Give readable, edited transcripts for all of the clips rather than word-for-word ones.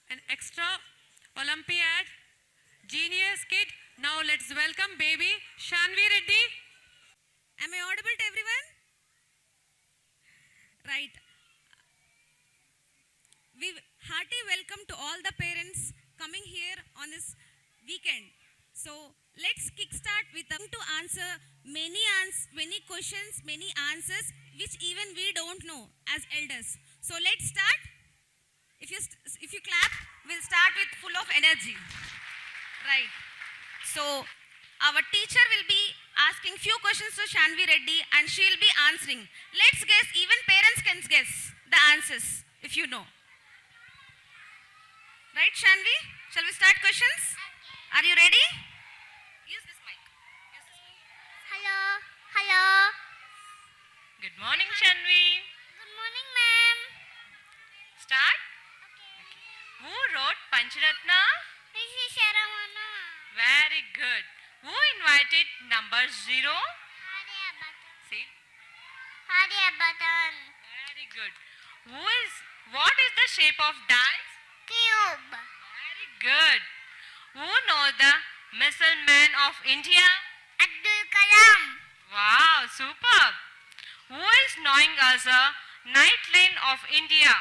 an extra Olympiad genius kid. Now let's welcome baby Shanvi Reddy. Am I audible to everyone? Right. We hearty welcome to all the parents coming here on this weekend. So let's kickstart with them to answer many questions, many answers which even we don't know as elders. So let's start. If you clap, we'll start with full of energy. Right. So our teacher will be asking few questions to Shanvi Reddy and she will be answering. Let's guess, even parents can guess the answers if you know. Right, Shanvi? Shall we start questions? Are you ready? Use this mic. Hello. Hello. Good morning, Shanvi. Good morning, ma'am. Start. Who wrote Pancharatna? This is Sharamana. Very good. Who invited number 0? Aryabhatan. See? Aryabhatan. Very good. What is the shape of dice? Cube. Very good. Who knows the missile man of India? Abdul Kalam. Wow, superb. Who is knowing as a night lane of India?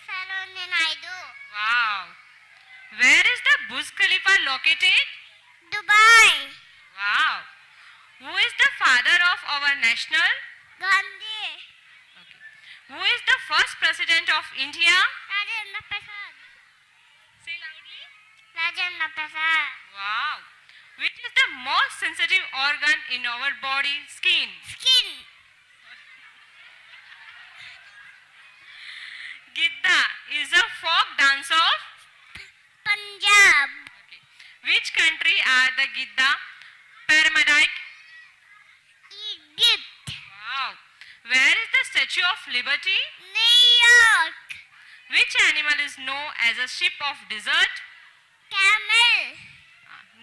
Sarojini Naidu. Wow. Where is the Burj Khalifa located? Dubai. Wow. Who is the father of our national? Gandhi. Okay. Who is the first president of India? Rajendra Prasad. Say loudly. Rajendra Prasad. Wow. Which is the most sensitive organ in our body? Skin. Skin. Gidda is a folk dance of? Punjab. Okay. Which country are the Gidda paramedic? Egypt. Wow. Where is the Statue of Liberty? New York. Which animal is known as a ship of desert? Camel.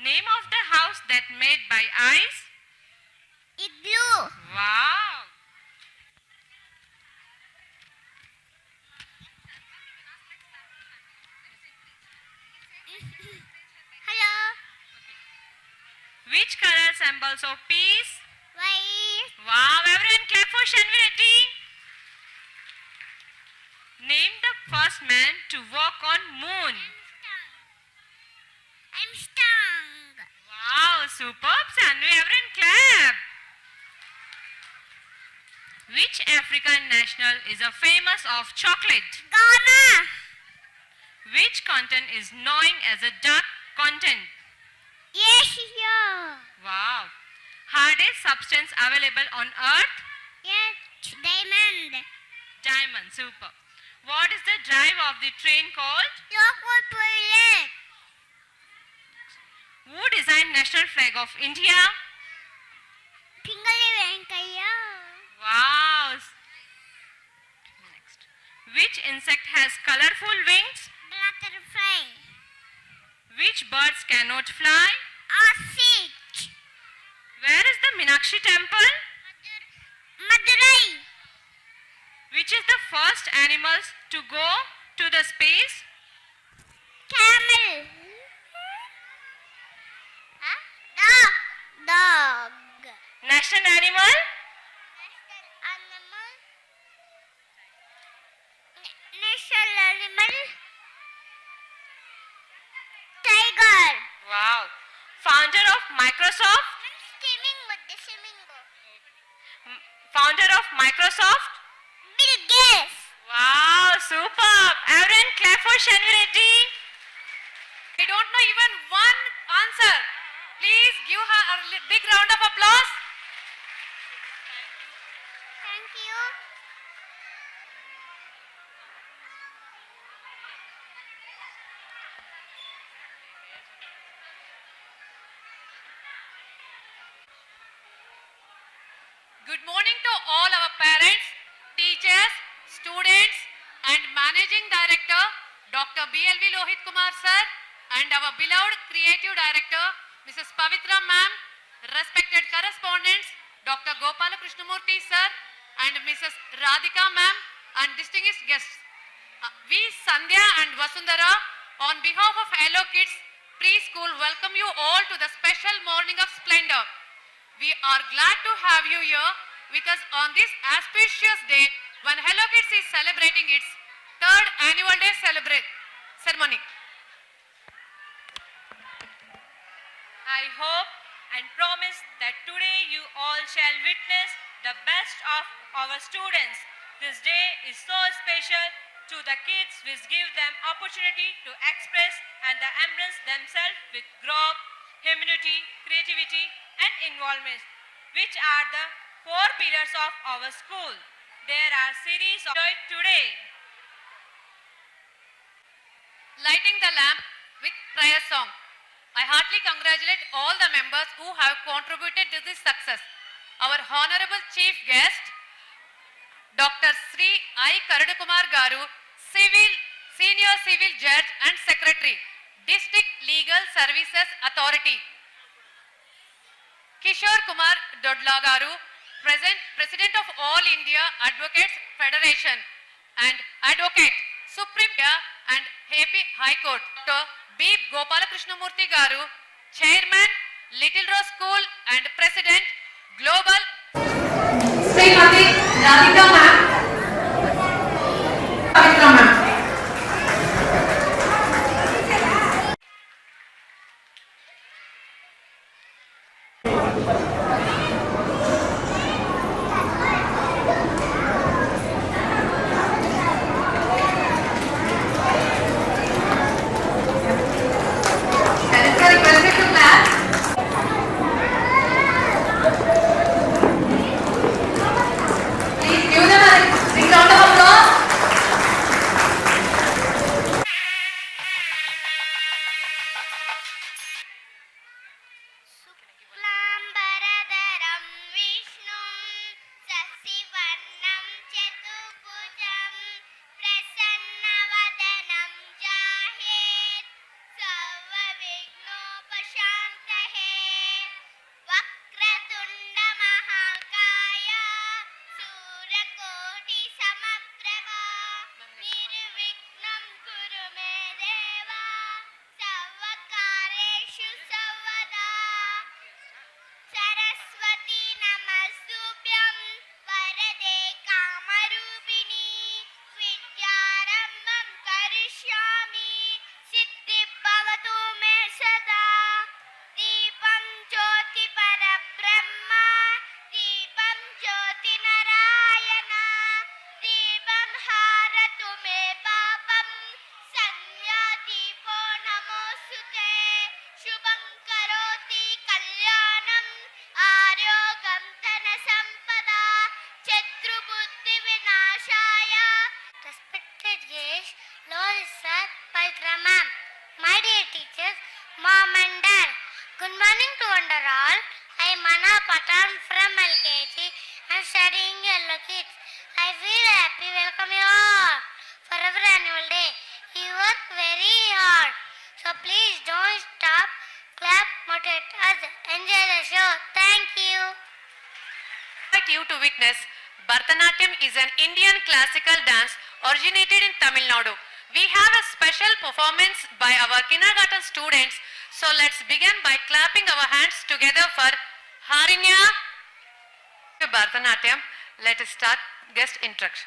Name of the house that made by ice? Igloo. Wow. Hello. Which color symbols of peace? White. Wow, everyone clap for Shanvi Reddy. Name the first man to walk on moon. I'm stung. Wow, superb Shanvi, everyone clap. Which African national is a famous of chocolate? Ghana. Which continent is known as a dark continent? Asia. Wow. Hardest substance available on earth? Yes, diamond. Diamond, super. What is the drive of the train called? Local toilet. Who designed national flag of India? Pingali Venkaya. Wow. Next. Which insect has colorful wings? Butterfly. Which birds cannot fly? Ostrich. Where is the Meenakshi temple? Madurai. Which is the first animals to go to the space? Camel. Huh? Dog. Dog. National animal? National animal. National animal. Tiger. Wow. Founder of Microsoft? Founder of Microsoft? Bill Gates. Wow, superb. Everyone clap for Shanvi Reddy. I don't know even one answer. Please give her a big round of applause. Thank you. Good morning to all our parents, teachers, students and Managing Director Dr. B.L.V. Lohit Kumar sir and our beloved Creative Director Mrs. Pavitra ma'am, respected correspondents Dr. Gopala Krishnamurthy sir and Mrs. Radhika ma'am, and distinguished guests. We, Sandhya and Vasundhara, on behalf of Hello Kids Preschool, welcome you all to the special morning of splendor. We are glad to have you here with us on this auspicious day when Hello Kids is celebrating its third annual day ceremony. I hope and promise that today you all shall witness the best of our students. This day is so special to the kids which give them opportunity to express and to embrace themselves with growth, humanity, creativity and involvement, which are the four pillars of our school. There are series of joy today. Lighting the lamp with prayer song. I heartily congratulate all the members who have contributed to this success. Our honorable chief guest, Dr. Sri I. Karunakumar Garu, Senior Civil Judge and Secretary, District Legal Services Authority. Kishore Kumar Dodla Garu, President of All India Advocates Federation and Advocate, Supreme Court and AP High Court. Dr. B. Gopalakrishnamurthy Garu, Chairman, Little Rose School and President, Global. Srimati Radhika Ma'am. Pavitra Ma'am. శుక్లాంబరధరం విష్ణుం శశివర్ణం చతుర్భుజం ప్రసన్నవదనం జాయేత్ సర్వవిఘ్నోపశాంతయే వక్రతుండ మహాకాయ సూర్యకోటి సమప్రభ నిర్విఘ్నం కురు మే దేవా సర్వకార్యేషు సర్వదా సరస్వతి నమస్తుభ్యం వరదే కామరూపిణి విద్యారంభం కరిష్యామి సిద్ధిర్భవతు మే సదా దీపం జ్యోతి పరబ్రహ్మ దీపం జ్యోతి నారాయణ దీపం హారతు మే పాపం సంధ్యా దీపో నమోస్తుతే శుభం కరోతి కళ్యాణం ఆరోగ్యం ధన సంపద శత్రుబుద్ధి వినాశాయ. Respected guests, Lord Sir, Pavitra Ma'am, my dear teachers, Mom and Dad, good morning to one and all. I am Mana Patan from LKG and studying Yellow Kids. I feel happy welcome you all for our annual day. You work very hard, so please don't stop, clap, motivate us, enjoy the show. Thank you. Invite you to witness Bharatanatyam is an Indian classical dance originated in Tamil Nadu. We have a special performance by our kindergarten students. So let's begin by clapping our hands together for Harinya to Bharatanatyam. Let us start guest introduction.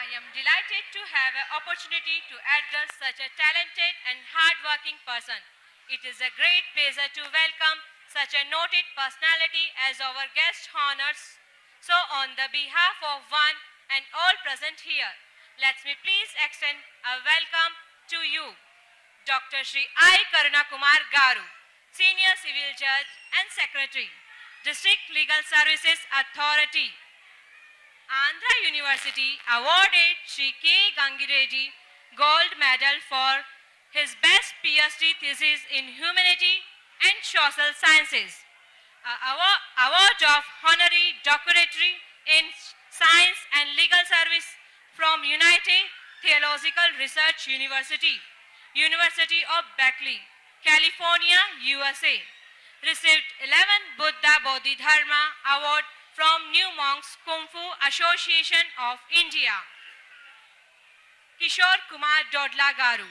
I am delighted to have an opportunity to address such a talented and hard-working person. It is a great pleasure to welcome such a noted personality as our guest honors. So on the behalf of one and all present here, let me please extend a welcome to you, Dr. Sri I. Karunakumar Garu, Senior Civil Judge and Secretary, District Legal Services Authority. Andhra University awarded Sri K. Gangireddy Gold Medal for his best PhD thesis in Humanity and Social Sciences, award of Honorary Doctorate in Science and Legal Service from United Theological Research University, University of Berkeley, California, USA. Received 11 Buddha Bodhidharma Award from New Monks Kung Fu Association of India. Kishore Kumar Dodla Garu,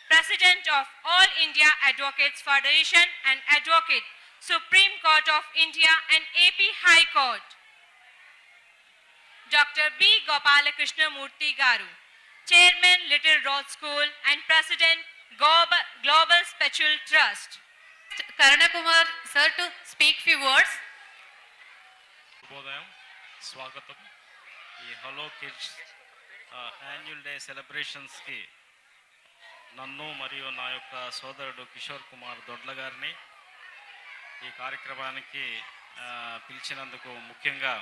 President of All India Advocates Federation and Advocate, Supreme Court of India and AP High Court. Dr. B. Gopalakrishna Murthy Garu, Chairman Little Road School and President Global Special Trust. Karana Kumar sir to speak few words. శుభోదయం, స్వాగతం. ఈ hello kids annual day సెలబ్రేషన్స్కి నన్ను మరియు నా యొక్క సోదరుడు కిషోర్ కుమార్ దొడ్ల గారిని ఈ కార్యక్రమానికి పిలిచినందుకు ముఖ్యంగా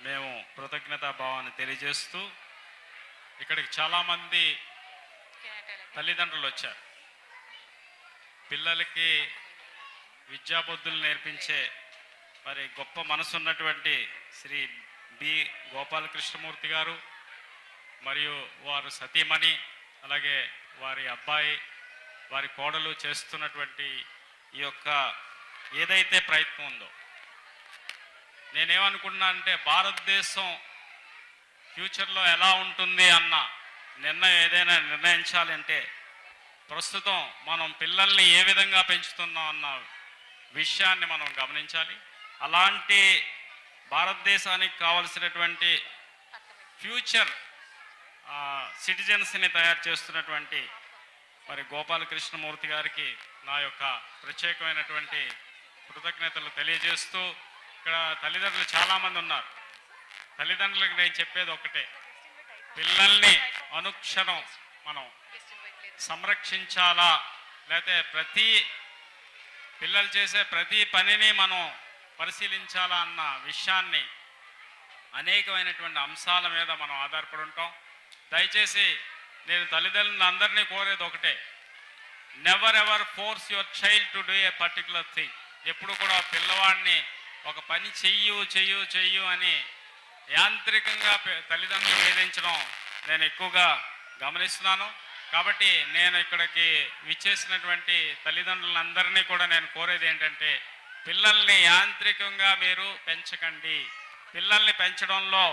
మేము కృతజ్ఞతాభావాన్ని తెలియజేస్తూ ఇక్కడికి చాలామంది తల్లిదండ్రులు వచ్చారు. పిల్లలకి విద్యాబుద్ధులు నేర్పించే మరి గొప్ప మనసున్నటువంటి శ్రీ బి గోపాలకృష్ణమూర్తి గారు మరియు వారు సతీమణి, అలాగే వారి అబ్బాయి, వారి కోడలు చేస్తున్నటువంటి ఈ యొక్క ఏదైతే ప్రయత్నం ఉందో, నేనేమనుకున్నా అంటే భారతదేశం ఫ్యూచర్లో ఎలా ఉంటుంది అన్న నిర్ణయం ఏదైనా నిర్ణయించాలంటే ప్రస్తుతం మనం పిల్లల్ని ఏ విధంగా పెంచుతున్నాం అన్న విషయాన్ని మనం గమనించాలి. అలాంటి భారతదేశానికి కావలసినటువంటి ఫ్యూచర్ సిటిజన్స్ని తయారు చేస్తున్నటువంటి మరి గోపాలకృష్ణమూర్తి గారికి నా యొక్క ప్రత్యేకమైనటువంటి కృతజ్ఞతలు తెలియజేస్తూ, ఇక్కడ తల్లిదండ్రులు చాలామంది ఉన్నారు. తల్లిదండ్రులకు నేను చెప్పేది ఒకటే, పిల్లల్ని అనుక్షణం మనం సంరక్షించాలా, లేకపోతే పిల్లలు చేసే ప్రతి పనిని మనం పరిశీలించాలా అన్న విషయాన్ని అనేకమైనటువంటి అంశాల మీద మనం ఆధారపడి ఉంటాం. దయచేసి నేను తల్లిదండ్రులందరినీ కోరేది ఒకటే, never ever force your child to do a particular thing. ఎప్పుడు కూడా పిల్లవాడిని ఒక పని చెయ్యు అని యాంత్రికంగా తల్లిదండ్రులు వేధించడం నేను ఎక్కువగా గమనిస్తున్నాను. కాబట్టి నేను ఇక్కడికి విచ్చేసినటువంటి తల్లిదండ్రులందరినీ కూడా నేను కోరేది ఏంటంటే, పిల్లల్ని యాంత్రికంగా మీరు పెంచకండి. పిల్లల్ని పెంచడంలో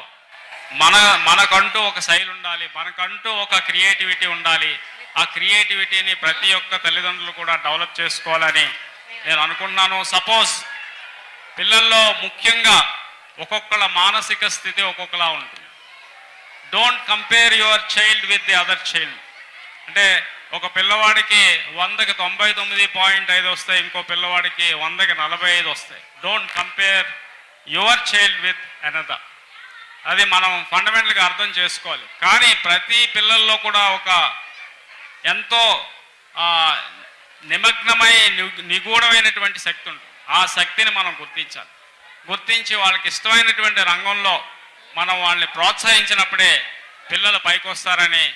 మనకంటూ ఒక శైలి ఉండాలి, మనకంటూ ఒక క్రియేటివిటీ ఉండాలి. ఆ క్రియేటివిటీని ప్రతి ఒక్క తల్లిదండ్రులు కూడా డెవలప్ చేసుకోవాలని నేను అనుకుంటున్నాను. సపోజ్ పిల్లల్లో ముఖ్యంగా ఒక్కొక్కళ్ళ మానసిక స్థితి ఒక్కొక్కలా ఉంటుంది. Don't compare your child with the other child. అంటే ఒక పిల్లవాడికి 100కి 99.5 వస్తాయి, ఇంకో పిల్లవాడికి 100కి 45 వస్తాయి. Don't compare your child with another. అది మనం ఫండమెంటల్గా అర్థం చేసుకోవాలి. కానీ ప్రతి పిల్లల్లో కూడా ఒక ఎంతో నిమగ్నమై నిగూఢమైనటువంటి శక్తి ఉంటుంది. ఆ శక్తిని మనం గుర్తించి వాళ్ళకి ఇష్టమైనటువంటి రంగంలో మనం వాళ్ళని ప్రోత్సహించినప్పుడే పిల్లలు పైకి వస్తారని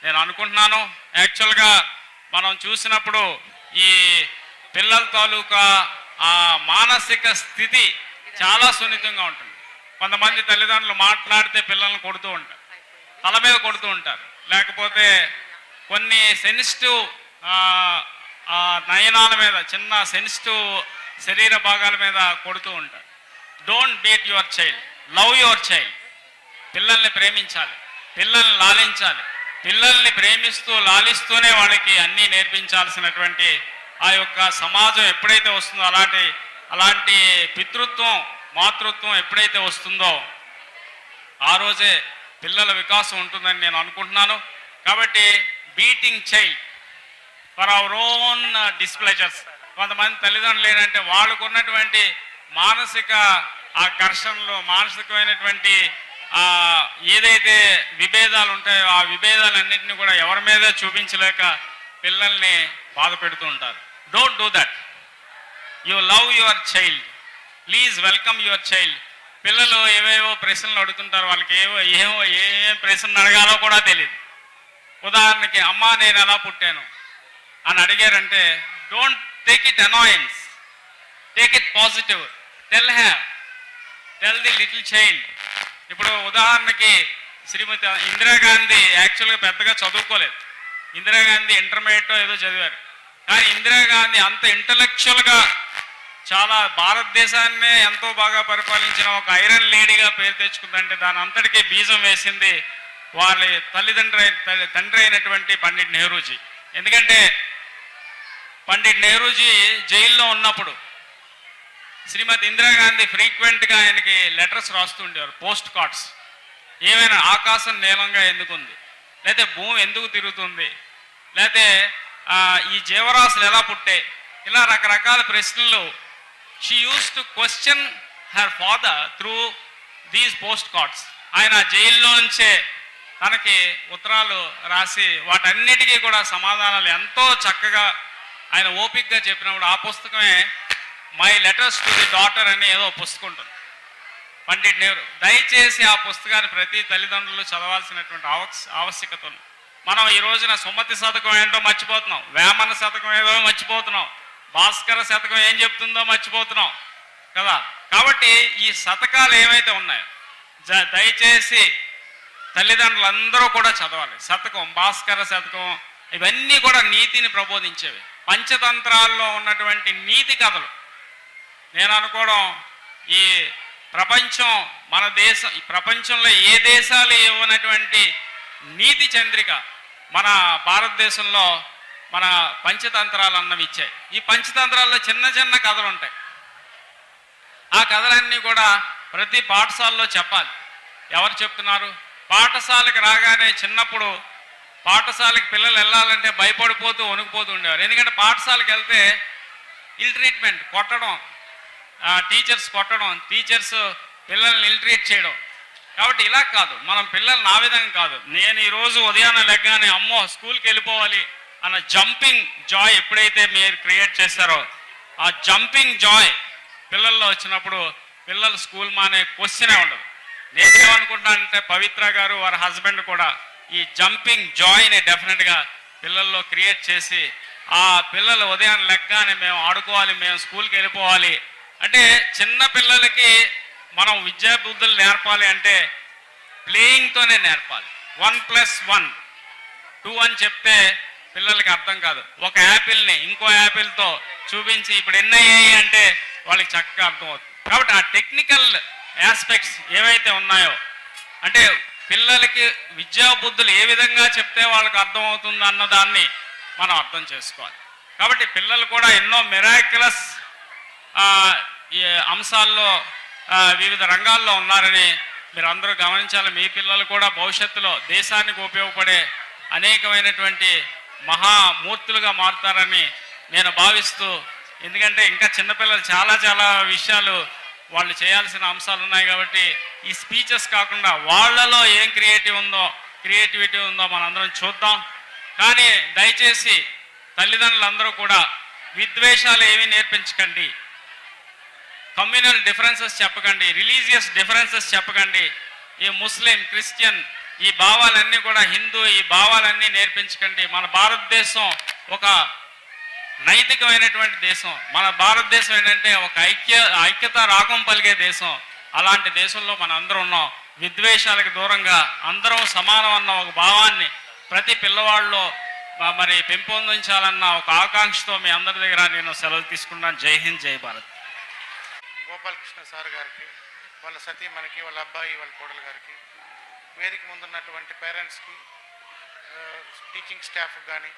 నేను అనుకుంటున్నాను. యాక్చువల్గా మనం చూసినప్పుడు ఈ పిల్లల తాలూకా ఆ మానసిక స్థితి చాలా సున్నితంగా ఉంటుంది. కొంతమంది తల్లిదండ్రులు మాట్లాడితే పిల్లల్ని కొడుతూ ఉంటారు, తల మీద కొడుతూ ఉంటారు, లేకపోతే కొన్ని సెన్సిటివ్ నయనాల మీద, చిన్న సెన్సిటివ్ శరీర భాగాల మీద కొడుతూ ఉంటారు. Don't beat your child, love your child. పిల్లల్ని ప్రేమించాలి, పిల్లల్ని లాలించాలి. పిల్లల్ని ప్రేమిస్తూ లాలిస్తూనే వాళ్ళకి అన్నీ నేర్పించాల్సినటువంటి ఆ యొక్క సమాజం ఎప్పుడైతే వస్తుందో, అలాంటి పితృత్వం మాతృత్వం ఎప్పుడైతే వస్తుందో ఆ రోజే పిల్లల వికాసం ఉంటుందని నేను అనుకుంటున్నాను. కాబట్టి beating child for our own displeasures. కొంతమంది తల్లిదండ్రులు ఏంటంటే వాళ్ళకు ఉన్నటువంటి మానసిక ఆ ఘర్షణలో, మానసికమైనటువంటి ఏదైతే విభేదాలు ఉంటాయో ఆ విభేదాలన్నింటినీ కూడా ఎవరి మీద చూపించలేక పిల్లల్ని బాధ పెడుతూ ఉంటారు. Don't do that. You love your child, please welcome your child. పిల్లలు ఏవేవో ప్రశ్నలు అడుగుతుంటారు, వాళ్ళకి ఏం ప్రశ్నలు అడగాలో కూడా తెలియదు. ఉదాహరణకి, అమ్మా నేను ఎలా పుట్టాను అని అడిగారంటే, don't take it annoyance, take it positive. Tell the little child. ఇప్పుడు ఉదాహరణకి శ్రీమతి ఇందిరాగాంధీ యాక్చువల్గా పెద్దగా చదువుకోలేదు. ఇందిరాగాంధీ ఇంటర్మీడియట్ ఏదో చదివారు. కానీ ఇందిరాగాంధీ అంత ఇంటలెక్చువల్గా చాలా భారతదేశాన్నే ఎంతో బాగా పరిపాలించిన ఒక ఐరన్ లేడీగా పేరు తెచ్చుకుందంటే దాని అంతటికీ బీజం వేసింది వాళ్ళ తండ్రి అయినటువంటి పండిట్ నెహ్రూజీ. ఎందుకంటే పండిట్ నెహ్రూజీ జైల్లో ఉన్నప్పుడు శ్రీమతి ఇందిరాగాంధీ ఫ్రీక్వెంట్గా ఆయనకి లెటర్స్ రాస్తుండేవారు, పోస్ట్ కార్డ్స్. ఏమైనా ఆకాశం నీలంగా ఎందుకుంది, లేకపోతే భూమి ఎందుకు తిరుగుతుంది, లేకపోతే ఈ జీవరాశులు ఎలా పుట్టాయి, ఇలా రకరకాల ప్రశ్నలు she use to question her father through these post cards. ఆయన జైల్లో నుంచే తనకి ఉత్తరాలు రాసి వాటన్నిటికీ కూడా సమాధానాలు ఎంతో చక్కగా ఆయన ఓపికగా చెప్పినప్పుడు ఆ పుస్తకమే my letters to the daughter అని ఏదో పుస్తకం ఉంటుంది పండిట్ నెహ్రూ. దయచేసి ఆ పుస్తకాన్ని ప్రతి తల్లిదండ్రులు చదవాల్సినటువంటి ఆవశ్యకత ఉంది. మనం ఈ రోజున సుమతి శతకం ఏంటో మర్చిపోతున్నాం, వేమన శతకం ఏదో మర్చిపోతున్నాం, భాస్కర శతకం ఏం చెప్తుందో మర్చిపోతున్నాం కదా. కాబట్టి ఈ శతకాలు ఏమైతే ఉన్నాయో దయచేసి తల్లిదండ్రులందరూ కూడా చదవాలి. శతకం, భాస్కర శతకం ఇవన్నీ కూడా నీతిని ప్రబోధించేవి. పంచతంత్రాల్లో ఉన్నటువంటి నీతి కథలు నేను అనుకోవడం ఈ ప్రపంచం మన దేశం, ఈ ప్రపంచంలో ఏ దేశాలు ఇవ్వనటువంటి నీతి చంద్రిక మన భారతదేశంలో మన పంచతంత్రాలు అన్నవి ఇచ్చాయి. ఈ పంచతంత్రాల్లో చిన్న చిన్న కథలు ఉంటాయి. ఆ కథలన్నీ కూడా ప్రతి పాఠశాలలో చెప్పాలి. ఎవరు చెప్తున్నారు? పాఠశాలకు రాగానే చిన్నప్పుడు పాఠశాలకు పిల్లలు వెళ్ళాలంటే భయపడిపోతూ వణుకుపోతూ ఉండేవారు. ఎందుకంటే పాఠశాలకు వెళ్తే ఇల్ ట్రీట్మెంట్, కొట్టడం, టీచర్స్ కొట్టడం, టీచర్స్ పిల్లల్ని ఇల్ ట్రీట్ చేయడం. కాబట్టి ఇలా కాదు, మనం పిల్లల్ని ఆ విధంగా కాదు. నేను ఈరోజు ఉదయాన్నే లెగ్గానే అమ్మో స్కూల్కి వెళ్ళిపోవాలి అన్న జంపింగ్ జాయ్ ఎప్పుడైతే మీరు క్రియేట్ చేశారో ఆ జంపింగ్ జాయ్ పిల్లల్లో వచ్చినప్పుడు పిల్లలు స్కూల్ మానే క్వశ్చనే ఉండదు. నేనేమనుకుంటున్నానంటే పవిత్ర గారు వారి హస్బెండ్ కూడా ఈ జంపింగ్ జాయ్ని డెఫినెట్గా పిల్లల్లో క్రియేట్ చేసి ఆ పిల్లలు ఉదయం లెగ్గానే మేము ఆడుకోవాలి, మేము స్కూల్కి వెళ్ళిపోవాలి అంటే చిన్న పిల్లలకి మనం విద్యా బుద్ధులు నేర్పాలి అంటే ప్లేయింగ్తోనే నేర్పాలి. 1+1 2 అని చెప్తే పిల్లలకి అర్థం కాదు. ఒక యాపిల్ని ఇంకో యాపిల్తో చూపించి ఇప్పుడు ఎన్ని అయ్యాయి అంటే వాళ్ళకి చక్కగా అర్థమవుతుంది. కాబట్టి ఆ టెక్నికల్ ఆస్పెక్ట్స్ ఏవైతే ఉన్నాయో అంటే పిల్లలకి విద్యా బుద్ధులు ఏ విధంగా చెప్తే వాళ్ళకి అర్థమవుతుంది అన్నదాన్ని మనం అర్థం చేసుకోవాలి. కాబట్టి పిల్లలు కూడా ఎన్నో మిరాక్యులస్ అంశాల్లో వివిధ రంగాల్లో ఉన్నారని మీరు అందరూ గమనించాలి. మీ పిల్లలు కూడా భవిష్యత్తులో దేశానికి ఉపయోగపడే అనేకమైనటువంటి మహామూర్తులుగా మారుతారని నేను భావిస్తూ, ఎందుకంటే ఇంకా చిన్నపిల్లలు చాలా చాలా విషయాలు వాళ్ళు చేయాల్సిన అంశాలు ఉన్నాయి. కాబట్టి ఈ స్పీచెస్ కాకుండా వాళ్ళలో ఏం క్రియేటివిటీ ఉందో మనందరం చూద్దాం. కానీ దయచేసి తల్లిదండ్రులందరూ కూడా విద్వేషాలు ఏమీ నేర్పించకండి, కమ్యూనల్ డిఫరెన్సెస్ చెప్పకండి, రిలీజియస్ డిఫరెన్సెస్ చెప్పకండి. ఈ ముస్లిం, క్రిస్టియన్ ఈ భావాలన్నీ కూడా, హిందూ ఈ భావాలన్నీ నేర్పించకండి. మన భారతదేశం ఒక నైతికమైనటువంటి దేశం. మన భారతదేశం ఏంటంటే ఒక ఐక్యత రాగం పలిగే దేశం. అలాంటి దేశంలో మనం అందరం ఉన్నాం. విద్వేషాలకు దూరంగా అందరం సమానం అన్న ఒక భావాన్ని ప్రతి పిల్లవాళ్ళలో మరి పెంపొందించాలన్న ఒక ఆకాంక్షతో మీ అందరి దగ్గర నేను సెలవు తీసుకున్నాను. జై హింద్, జై భారత్. గోపాలకృష్ణ సార్ గారికి, వాళ్ళ సతీమణికి, వాళ్ళ అబ్బాయి, వాళ్ళ కోడలు గారికి, వేదిక ముందున్నటువంటి పేరెంట్స్కి, టీచింగ్ స్టాఫ్ కానీ,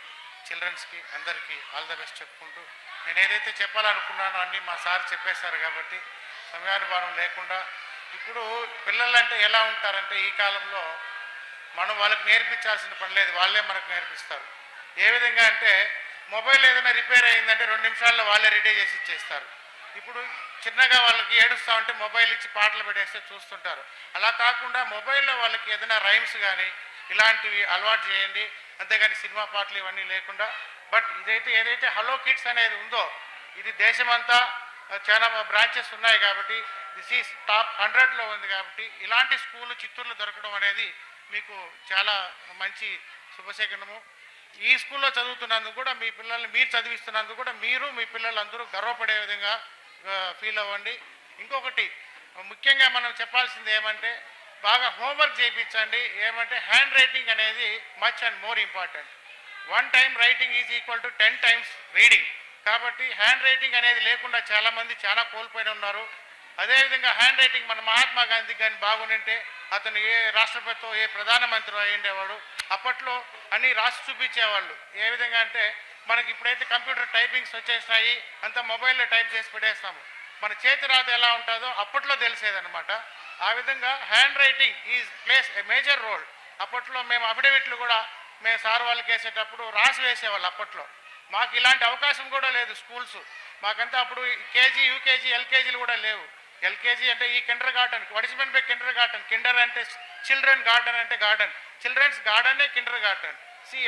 చిల్డ్రన్స్కి అందరికీ ఆల్ ద బెస్ట్ చెప్పుకుంటూ, నేను ఏదైతే చెప్పాలనుకున్నానో అన్నీ మా సార్ చెప్పేశారు కాబట్టి సమయానుభావం లేకుండా, ఇప్పుడు పిల్లలంటే ఎలా ఉంటారంటే ఈ కాలంలో మనం వాళ్ళకి నేర్పించాల్సిన పని లేదు, వాళ్ళే మనకు నేర్పిస్తారు. ఏ విధంగా అంటే మొబైల్ ఏదైనా రిపేర్ అయిందంటే 2 నిమిషాల్లో వాళ్ళే రెడీ చేసి ఇచ్చేస్తారు. ఇప్పుడు చిన్నగా వాళ్ళకి ఏడుస్తూ ఉంటే మొబైల్ ఇచ్చి పాటలు పెట్టేస్తే చూస్తుంటారు. అలా కాకుండా మొబైల్లో వాళ్ళకి ఏదైనా రైమ్స్ కానీ ఇలాంటివి అలవాటు చేయండి, అంతేగాని సినిమా పాటలు ఇవన్నీ లేకుండా. బట్ ఏదైతే హలో కిడ్స్ అనేది ఉందో ఇది దేశమంతా చాలా బ్రాంచెస్ ఉన్నాయి కాబట్టి దిస్ ఈజ్ టాప్ 100లో ఉంది. కాబట్టి ఇలాంటి స్కూల్ చిత్తూరులో దొరకడం అనేది మీకు చాలా మంచి శుభశకనము. ఈ స్కూల్లో చదువుతున్నందుకు కూడా, మీ పిల్లల్ని మీరు చదివిస్తున్నందుకు కూడా మీరు మీ పిల్లలందరూ గర్వపడే విధంగా ఫీల్ అవ్వండి. ఇంకొకటి ముఖ్యంగా మనం చెప్పాల్సింది ఏమంటే బాగా హోంవర్క్ చేయించండి. ఏమంటే హ్యాండ్ రైటింగ్ అనేది much and more important. 1 time writing is equal to 10 times reading. కాబట్టి హ్యాండ్ రైటింగ్ అనేది లేకుండా చాలామంది చాలా కోల్పోయి ఉన్నారు. అదేవిధంగా హ్యాండ్ రైటింగ్ మన మహాత్మా గాంధీ కానీ బాగుంటే అతను ఏ రాష్ట్రపతితో ఏ ప్రధానమంత్రి అయ్యిండేవాడు. అప్పట్లో అన్నీ రాసి చూపించేవాళ్ళు. ఏ విధంగా అంటే మనకి ఇప్పుడైతే కంప్యూటర్ టైపింగ్స్ వచ్చేసినాయి, అంతా మొబైల్లో టైప్ చేసి పెట్టేస్తాము. మన చేతి రాత ఎలా ఉంటుందో అప్పట్లో తెలిసేదనమాట. ఆ విధంగా handwriting is plays a major role. అప్పట్లో మేము అఫిడవిట్లు కూడా మేము సార్ వాళ్ళకి వేసేటప్పుడు రాసి వేసేవాళ్ళు. అప్పట్లో మాకు ఇలాంటి అవకాశం కూడా లేదు. స్కూల్స్ మాకంతా అప్పుడు కేజీ, యూకేజీ, ఎల్కేజీలు కూడా లేవు. ఎల్కేజీ అంటే ఈ కిండర్ గార్డెన్, వడిసిమెన్ బై కిండర్ గార్డెన్. కిండర్ అంటే చిల్డ్రన్, గార్డెన్ అంటే గార్డెన్. చిల్డ్రన్స్ గార్డెనే కిండర్ గార్డెన్.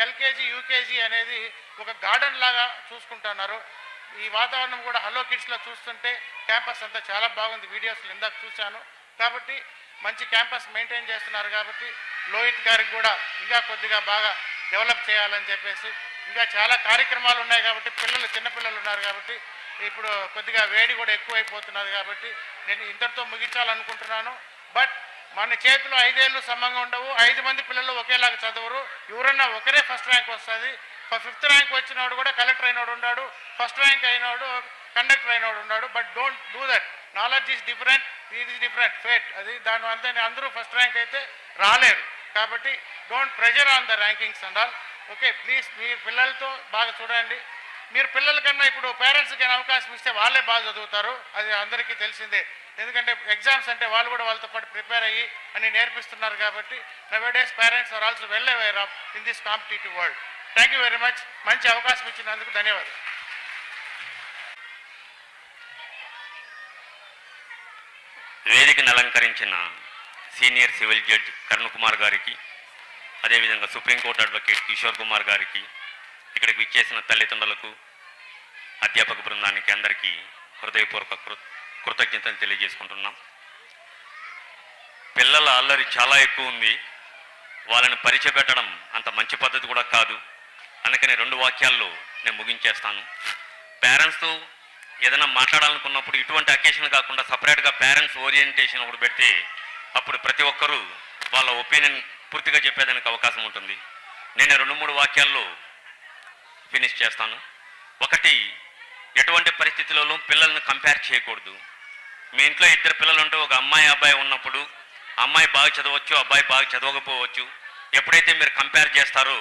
ఎల్కేజీ, యూకేజీ అనేది ఒక గార్డెన్ లాగా చూసుకుంటున్నారు. ఈ వాతావరణం కూడా హలో కిడ్స్లో చూస్తుంటే క్యాంపస్ అంతా చాలా బాగుంది. వీడియోస్లో ఇందాక చూశాను. కాబట్టి మంచి క్యాంపస్ మెయింటైన్ చేస్తున్నారు. కాబట్టి లోహిత్ గారికి కూడా ఇంకా కొద్దిగా బాగా డెవలప్ చేయాలని చెప్పేసి, ఇంకా చాలా కార్యక్రమాలు ఉన్నాయి కాబట్టి, చిన్నపిల్లలు ఉన్నారు కాబట్టి ఇప్పుడు కొద్దిగా వేడి కూడా ఎక్కువైపోతున్నది. కాబట్టి నేను ఇంతటితో ముగించాలనుకుంటున్నాను. బట్ మన చేతిలో 5 ఏళ్ళు సమంగా ఉండవు. 5 మంది పిల్లలు ఒకేలాగా చదవరు. ఎవరన్నా ఒకరే ఫస్ట్ ర్యాంక్ వస్తుంది. 5th ర్యాంక్ వచ్చినవాడు కూడా కలెక్టర్ అయినవాడు ఉన్నాడు, ఫస్ట్ ర్యాంక్ అయినవాడు కండక్టర్ అయినవాడు ఉన్నాడు. But don't do that. Knowledge is different, ఇది ఈజ్ డిఫరెంట్, ఫేట్. అది దాని అంతా అందరూ ఫస్ట్ ర్యాంక్ అయితే రాలేరు. కాబట్టి don't pressure on the rankings and all. Okay, please మీరు పిల్లలతో బాగా చూడండి. మీరు పిల్లల కన్నా ఇప్పుడు పేరెంట్స్కి అవకాశం ఇస్తే వాళ్ళే బాగా చదువుతారు. అది అందరికీ తెలిసిందే. ఎందుకంటే ఎగ్జామ్స్ అంటే వాళ్ళు కూడా వాళ్ళతో పాటు ప్రిపేర్ అయ్యి అని నేర్పిస్తున్నారు. కాబట్టి nowadays parents are also well aware of in this competitive world. Thank you very much. మంచి అవకాశం ఇచ్చినందుకు ధన్యవాదాలు. వేదికను అలంకరించిన senior civil judge Karun Kumar గారికి, అదేవిధంగా సుప్రీంకోర్టు అడ్వకేట్ కిషోర్ కుమార్ గారికి, ఇక్కడికి విచ్చేసిన తల్లిదండ్రులకు, అధ్యాపక బృందానికి అందరికీ హృదయపూర్వక కృతజ్ఞతలు తెలియజేసుకుంటున్నాం. పిల్లల అల్లరి చాలా ఎక్కువ ఉంది. వాళ్ళని పరిచయపెట్టడం అంత మంచి పద్ధతి కూడా కాదు. అందుకని 2 వాక్యాల్లో నేను ముగించేస్తాను. పేరెంట్స్తో ఏదైనా మాట్లాడాలనుకున్నప్పుడు ఇటువంటి అకేషన్ కాకుండా సపరేట్గా పేరెంట్స్ ఓరియంటేషన్ ఒకటి పెడితే అప్పుడు ప్రతి ఒక్కరూ వాళ్ళ ఒపీనియన్ పూర్తిగా చెప్పేదానికి అవకాశం ఉంటుంది. నేను 2-3 వాక్యాల్లో ఫినిష్ చేస్తాను. ఒకటి, ఎటువంటి పరిస్థితులలో పిల్లల్ని కంపేర్ చేయకూడదు. మీ ఇంట్లో 2 పిల్లలు ఉంటే ఒక అమ్మాయి అబ్బాయి ఉన్నప్పుడు అమ్మాయి బాగా చదవచ్చు, అబ్బాయి బాగా చదవకపోవచ్చు. ఎప్పుడైతే మీరు కంపేర్ చేస్తారో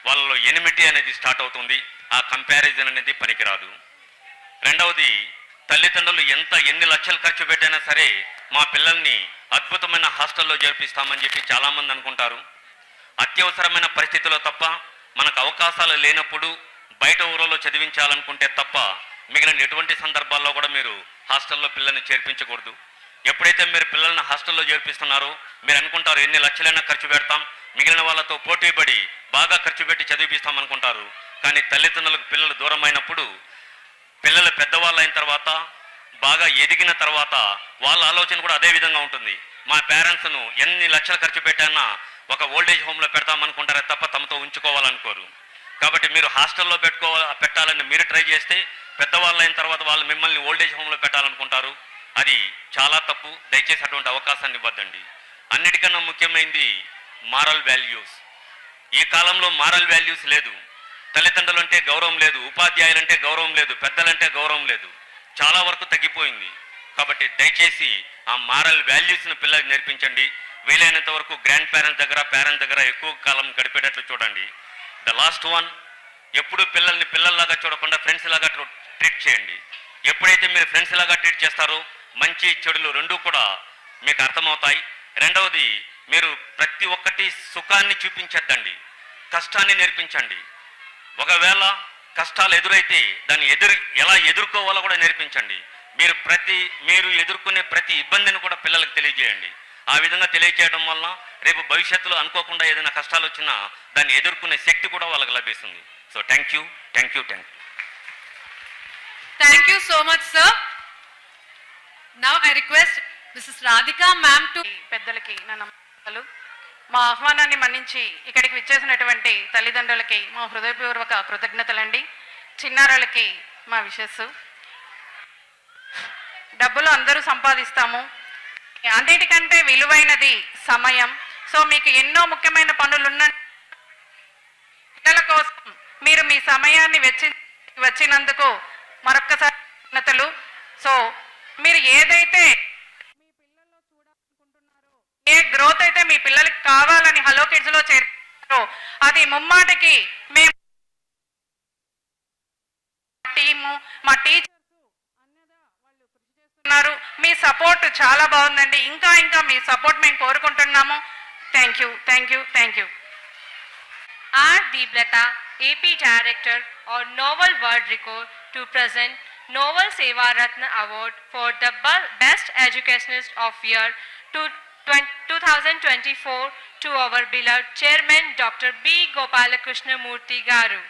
వాళ్ళలో ఎనిమిటీ అనేది స్టార్ట్ అవుతుంది. ఆ కంపారిజన్ అనేది పనికిరాదు. రెండవది, తల్లిదండ్రులు ఎన్ని లక్షలు ఖర్చు పెట్టైనా సరే మా పిల్లల్ని అద్భుతమైన హాస్టల్లో చేర్పిస్తామని చెప్పి చాలామంది అనుకుంటారు. అత్యవసరమైన పరిస్థితుల్లో తప్ప, మనకు అవకాశాలు లేనప్పుడు బయట ఊళ్ళలో చదివించాలనుకుంటే తప్ప మిగిలిన ఎటువంటి సందర్భాల్లో కూడా మీరు హాస్టల్లో పిల్లల్ని చేర్పించకూడదు. ఎప్పుడైతే మీరు పిల్లల్ని హాస్టల్లో చేర్పిస్తున్నారో మీరు అనుకుంటారు ఎన్ని లక్షలైనా ఖర్చు పెడతాం, మిగిలిన వాళ్ళతో పోటీపడి బాగా ఖర్చు పెట్టి చదివిపిస్తాం అనుకుంటారు. కానీ తల్లిదండ్రులకు పిల్లలు దూరమైనప్పుడు, పిల్లలు పెద్దవాళ్ళు అయిన తర్వాత, బాగా ఎదిగిన తర్వాత వాళ్ళ ఆలోచన కూడా అదే విధంగా ఉంటుంది. మా పేరెంట్స్ను ఎన్ని లక్షలు ఖర్చు పెట్టానా ఒక ఓల్డేజ్ హోమ్లో పెడతామనుకుంటారే తప్ప తమతో ఉంచుకోవాలనుకోరు. కాబట్టి మీరు హాస్టల్లో పెట్టాలని మీరు ట్రై చేస్తే పెద్దవాళ్ళు అయిన తర్వాత వాళ్ళు మిమ్మల్ని ఓల్డేజ్ హోమ్లో పెట్టాలనుకుంటారు. అది చాలా తప్పు. దయచేసి అటువంటి అవకాశాన్ని ఇవ్వద్దండి. అన్నిటికన్నా ముఖ్యమైనది మారల్ వాల్యూస్. ఈ కాలంలో మారల్ వాల్యూస్ లేదు. తల్లిదండ్రులు అంటే గౌరవం లేదు, ఉపాధ్యాయులంటే గౌరవం లేదు, పెద్దలంటే గౌరవం లేదు. చాలా వరకు తగ్గిపోయింది. కాబట్టి దయచేసి ఆ మారల్ వాల్యూస్ను పిల్లలకు నేర్పించండి. వీలైనంత వరకు గ్రాండ్ పేరెంట్స్ దగ్గర ఎక్కువ కాలం గడిపేటట్లు చూడండి. ద లాస్ట్ వన్, ఎప్పుడు పిల్లల్ని పిల్లల్లాగా చూడకుండా ఫ్రెండ్స్ లాగా ట్రీట్ చేయండి. ఎప్పుడైతే మీరు ఫ్రెండ్స్ లాగా ట్రీట్ చేస్తారో మంచి చెడులు రెండూ కూడా మీకు అర్థమవుతాయి. రెండవది, మీరు ప్రతి ఒక్కటి సుఖాన్ని చూపించద్దండి, కష్టాన్ని నేర్పించండి. ఒకవేళ కష్టాలు ఎదురైతే దాన్ని ఎలా ఎదుర్కోవాలో కూడా నేర్పించండి. మీరు ఎదుర్కొనే ప్రతి ఇబ్బందిని కూడా పిల్లలకు తెలియజేయండి. ఆ విధంగా తెలియజేయడం వల్ల రేపు భవిష్యత్తులో అనుకోకుండా ఏదైనా కష్టాలు వచ్చినా దాన్ని ఎదుర్కొనే శక్తి కూడా వాళ్ళకి లభిస్తుంది. So thank you. Thank you so much, sir. Now I request Mrs. Radhika ma'am to... పెద్దలకి నా నమస్కారాలు. మా ఆహ్వానాన్ని మన్నించి ఇక్కడికి విచ్చేసినటువంటి తల్లిదండ్రులకి మా హృదయపూర్వక కృతజ్ఞతలండి. చిన్నారులకి మా విషస్సు. డబ్బులు అందరూ సంపాదిస్తాము, అన్నిటికంటే విలువైనది సమయం. సో మీకు ఎన్నో ముఖ్యమైన పనులున్న పిల్లల కోసం మీరు మీ సమయాన్ని వచ్చినందుకు మరొక్కసారి కృతజ్ఞతలు. సో మీరు ఏదైతే మీ పిల్లల్లో చూడాలనుకుంటున్నారో, ఏ గ్రోత్ అయితే మీ పిల్లలకి కావాలని హలో కిడ్స్ లో చేర్చారో అది ముమ్మాటికి మేము టీము మా టీచర్స్ అన్నదా వాళ్ళు కృషి చేస్తున్నారు. మీ సపోర్ట్ చాలా బాగుందండి. ఇంకా ఇంకా మీ సపోర్ట్ మేము కోరుకుంటున్నాము. Thank you, thank you, thank you. R. Deeplata, AP Director or Novel World Record, to present Novel Seva Ratna Award for the Best Educationist of Year 2024 to our beloved Chairman Dr. B. Gopalakrishna Murthy Garu.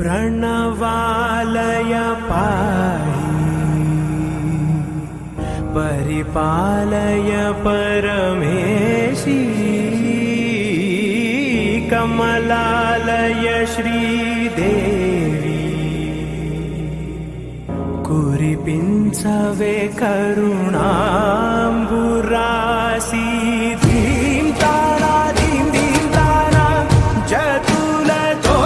प्रणवालय पाहि परिपालय परमेशी कमलालय श्रीदेवी कुरिपिंचवे करुणांबुरासी धीम तारा धीम धीम तारा जतुलतो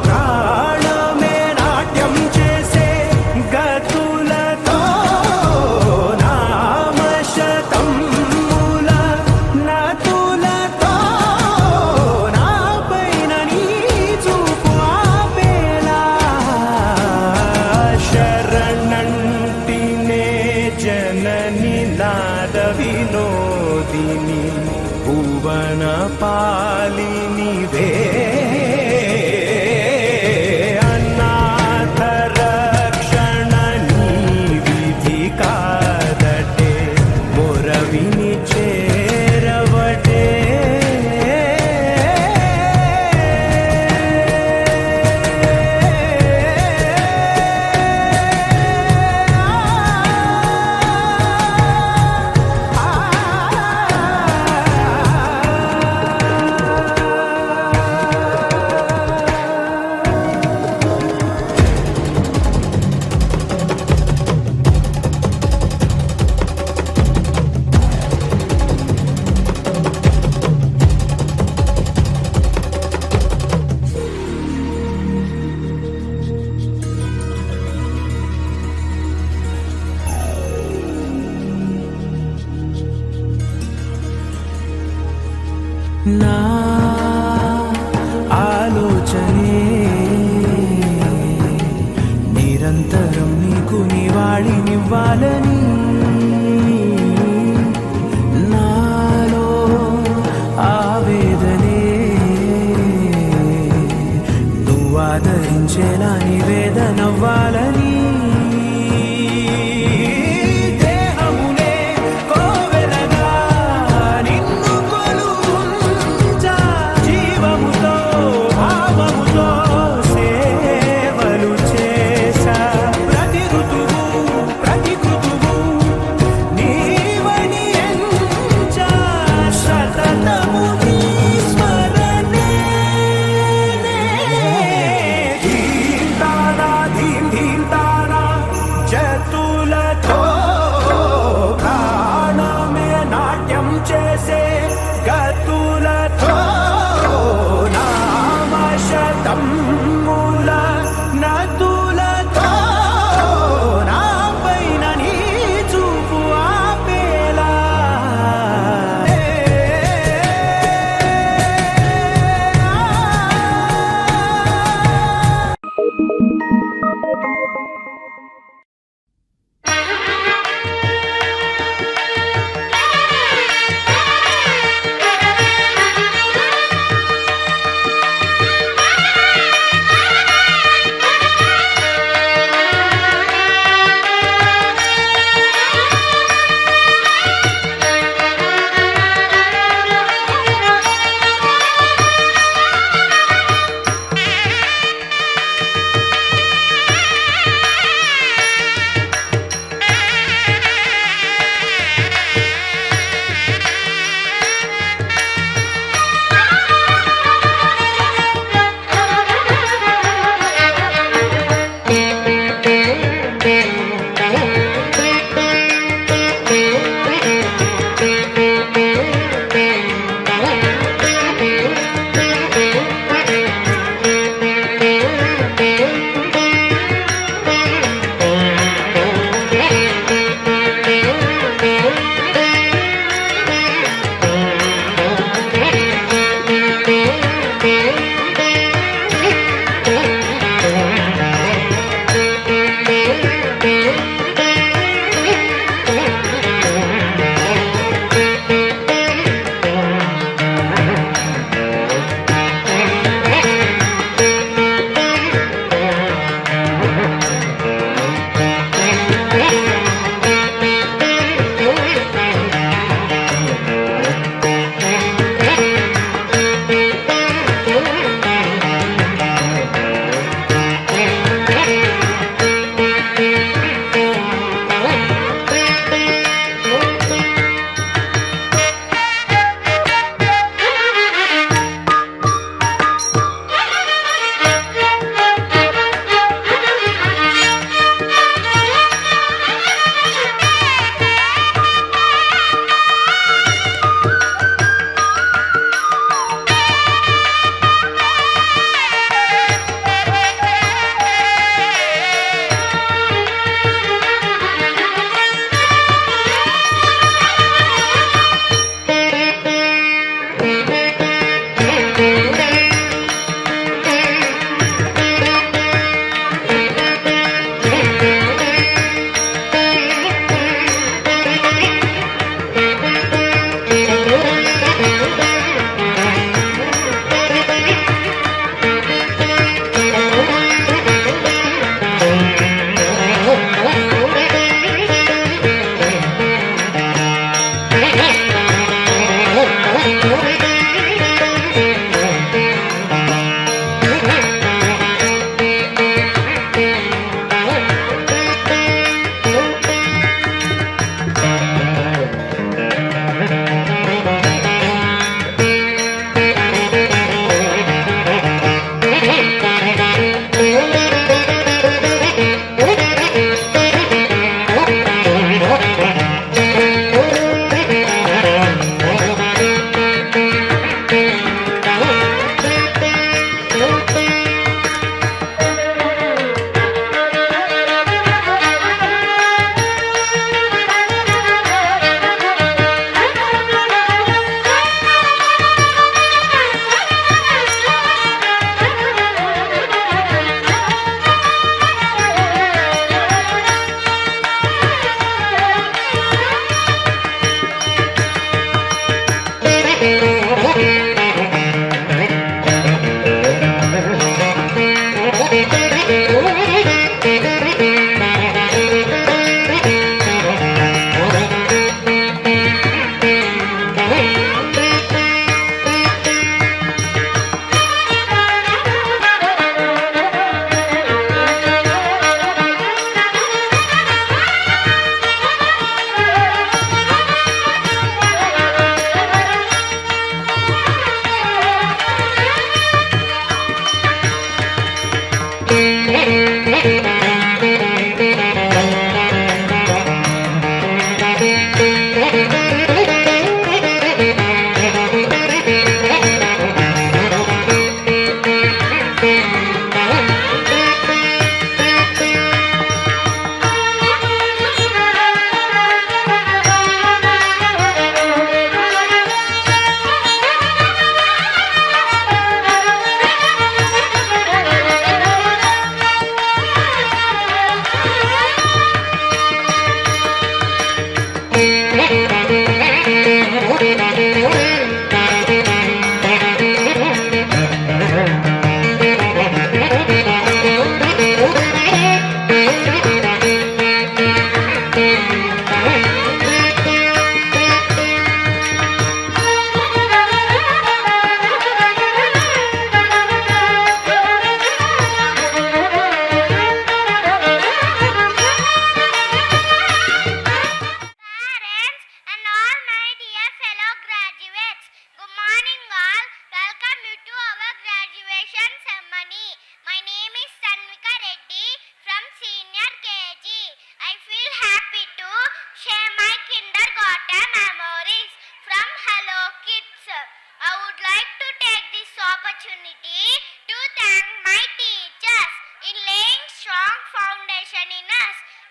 प्राणमे नाट्यं चेसे गतुलतो नामशतं मूल नतुलतो नापैन नीचूपु आपेला शरणंटिने जननी नाद विनोदिनी भुवन पालिनी वे अनाथ रक्षणनी विधि कादटे मोरविनी चेरवटे నా ఆలోచనే నిరంతరం నీకు నివాళినివ్వాలని నాలో ఆవేదనే నువ్వు ఆదరించేలా నివేదనవ్వాలని దేహమునే కోవెలగా నిన్ను కొలువుంచా జీవముతో భావముతో సేవలు చేసా ప్రతి ఋతువు ప్రతి కృతువు నీవని ఎంచా సతతము నీ స్మరణే ధీం తారా ధీం ధీం తారా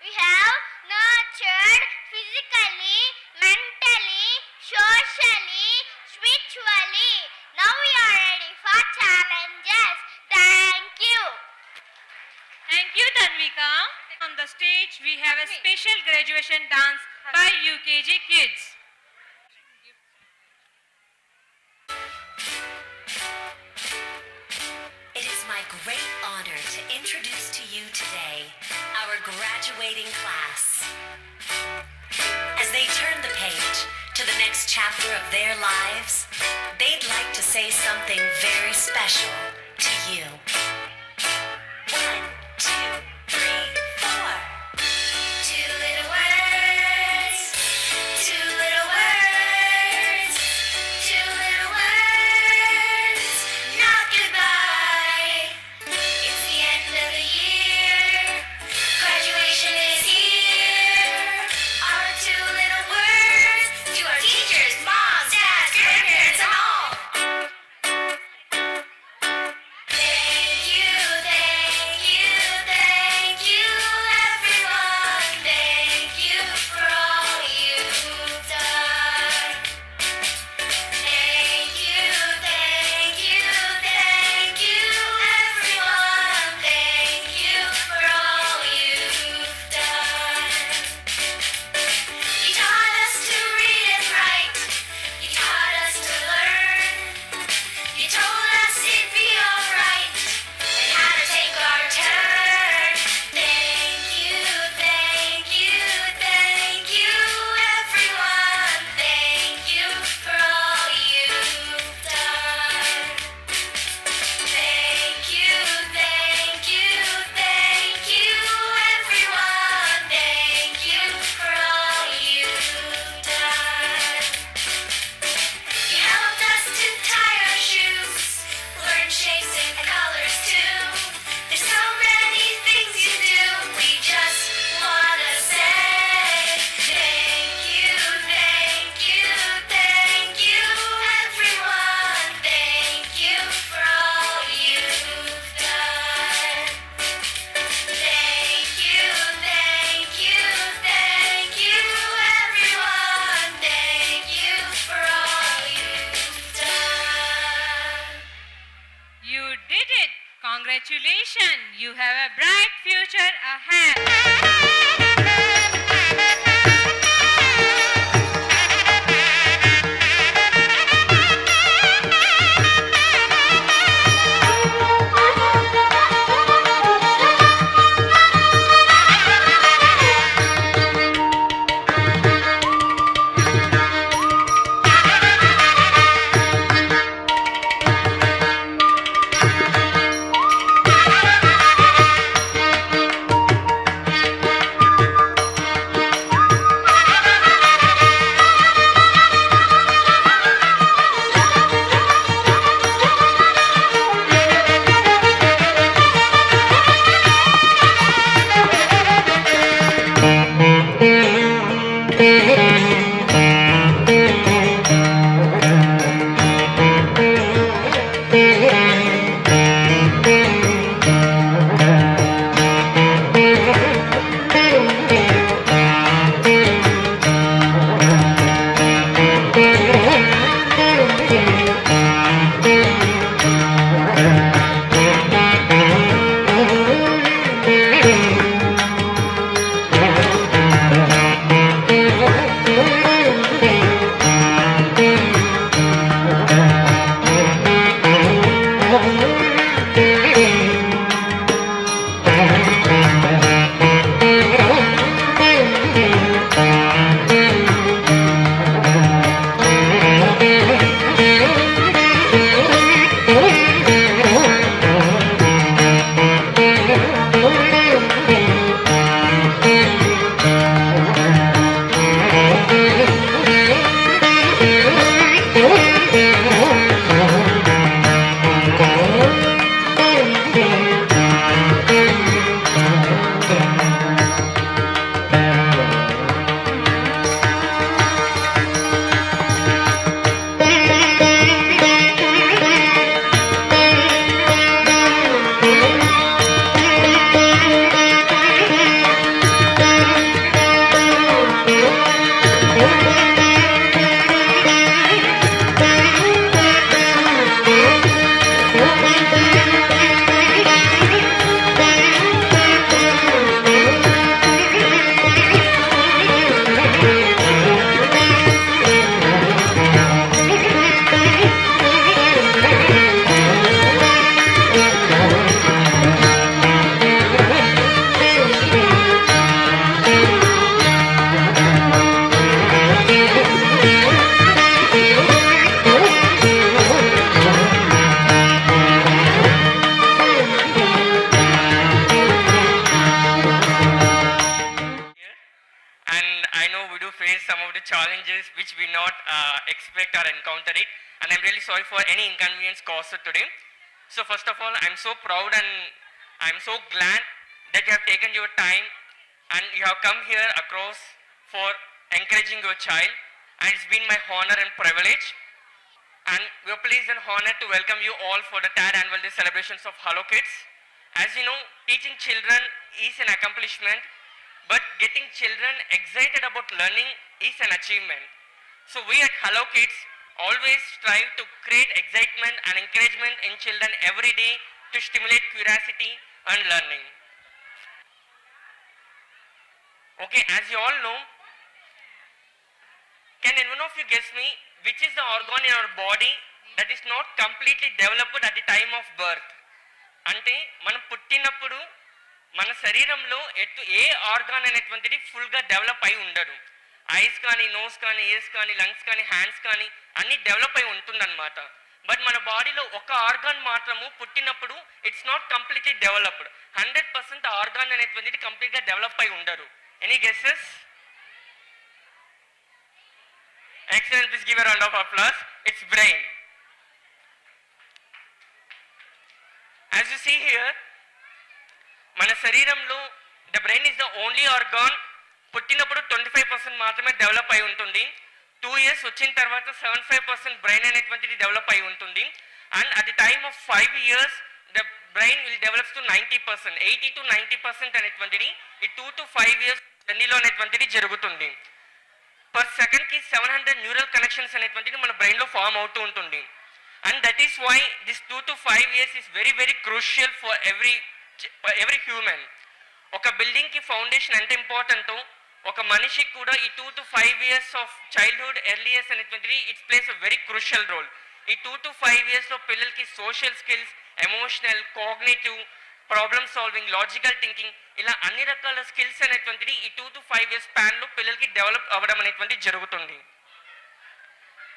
You have nurtured physically, mentally, socially, spiritually. Now we are ready for challenges. Thank you. Thank you, Tanvika. On the stage, we have a special graduation dance by UKG kids. It is my great honor to introduce to you today our graduating class. As they turn the page to the next chapter of their lives, they'd like to say something very special to you. 1, 2, 3, 4. Two little words, two little words, two little words, not goodbye. It's the end of the year, graduation is here. Our two little words to our teachers, moms, dads, grandparents, and all. Thank you, thank you, thank you, everyone. Thank you for all you've done. Thank you, thank you, thank you, everyone. Thank you for all you've done. You taught us to read and write. You taught us to learn. You told us it'd be alright and how to take our turn. Thank you, thank you, thank you, everyone. Thank you for all you've done. Thank you, thank you, thank you, everyone. Thank you for all you've done. You helped us to tie our shoes, learn shapes and colors too. There's so many things you do, we just wanna say thank you, thank you, thank you, everyone. Thank you for all you've done. Thank you, thank you, thank you, everyone. Thank you for all you've done. You did it! Congratulations! You have a bright future ahead. face some of the challenges which we not expect or encounter it, and I'm really sorry for any inconvenience caused today. So first of all, I'm so proud and I'm so glad that you have taken your time and you have come here across for encouraging your child, and it's been my honor and privilege. And we are pleased and honored to welcome you all for the third annual day celebrations of Hello Kids. As you know, teaching children is an accomplishment, but getting children excited about learning is an achievement. So we at Hello Kids always strive to create excitement and encouragement in children every day to stimulate curiosity and learning. Okay, as you all know, can anyone of you guess me which is the organ in our body that is not completely developed at the time of birth? అంటే మనం పుట్టినప్పుడు మన శరీరంలో ఏ organ అనేటువంటిది ఫుల్గా develop అయి ఉండదు. Ice కానీ, నోస్ కానీ, ఇయర్స్ కానీ, లంగ్స్ కానీ, హ్యాండ్స్ కానీ అన్నీ డెవలప్ అయి ఉంటుందన్నమాట. బట్ మన బాడీలో ఒక ఆర్గాన్ మాత్రము పుట్టినప్పుడు it's not completely developed. 100% organ అనేటువంటిది కంప్లీట్గా డెవలప్ అయి ఉండరు. Any guesses? Excellent, please give a round of applause. It's brain. As you see here, మన శరీరంలో the brain is the only organ పుట్టినప్పుడు 25% మాత్రమే డెవలప్ అయి ఉంటుంది. 2 years వచ్చిన తర్వాత 75% బ్రెయిన్ అనేటువంటిది డెవలప్ అయి ఉంటుంది. And at the time of 5 years the brain will develops to 90%, 80 to 90% అనేటువంటిది ఈ 2 to 5 years జర్నీలో అనేటువంటిది జరుగుతుంది. పర్ సెకండ్కి 700 న్యూరల్ కనెక్షన్స్ అనేటువంటిది మన బ్రెయిన్లో ఫామ్ అవుతూ ఉంటుంది. And that is why this 2 to 5 years is very very crucial for every human. ఒక బిల్డింగ్కి ఫౌండేషన్ ఎంత ఇంపార్టెంటో ఒక మనిషికి కూడా ఈ 2 to 5 years of childhood early years అనేటువంటిది it's plays a very crucial role. ఈ 2 to 5 yearsలో పిల్లలకి social skills, emotional, cognitive, problem solving, logical thinking ఇలా అన్ని రకాల స్కిల్స్ అనేటువంటిది ఈ 2 to 5 years స్పాన్లో పిల్లలకి డెవలప్ అవ్వడం అనేటువంటిది జరుగుతుంది.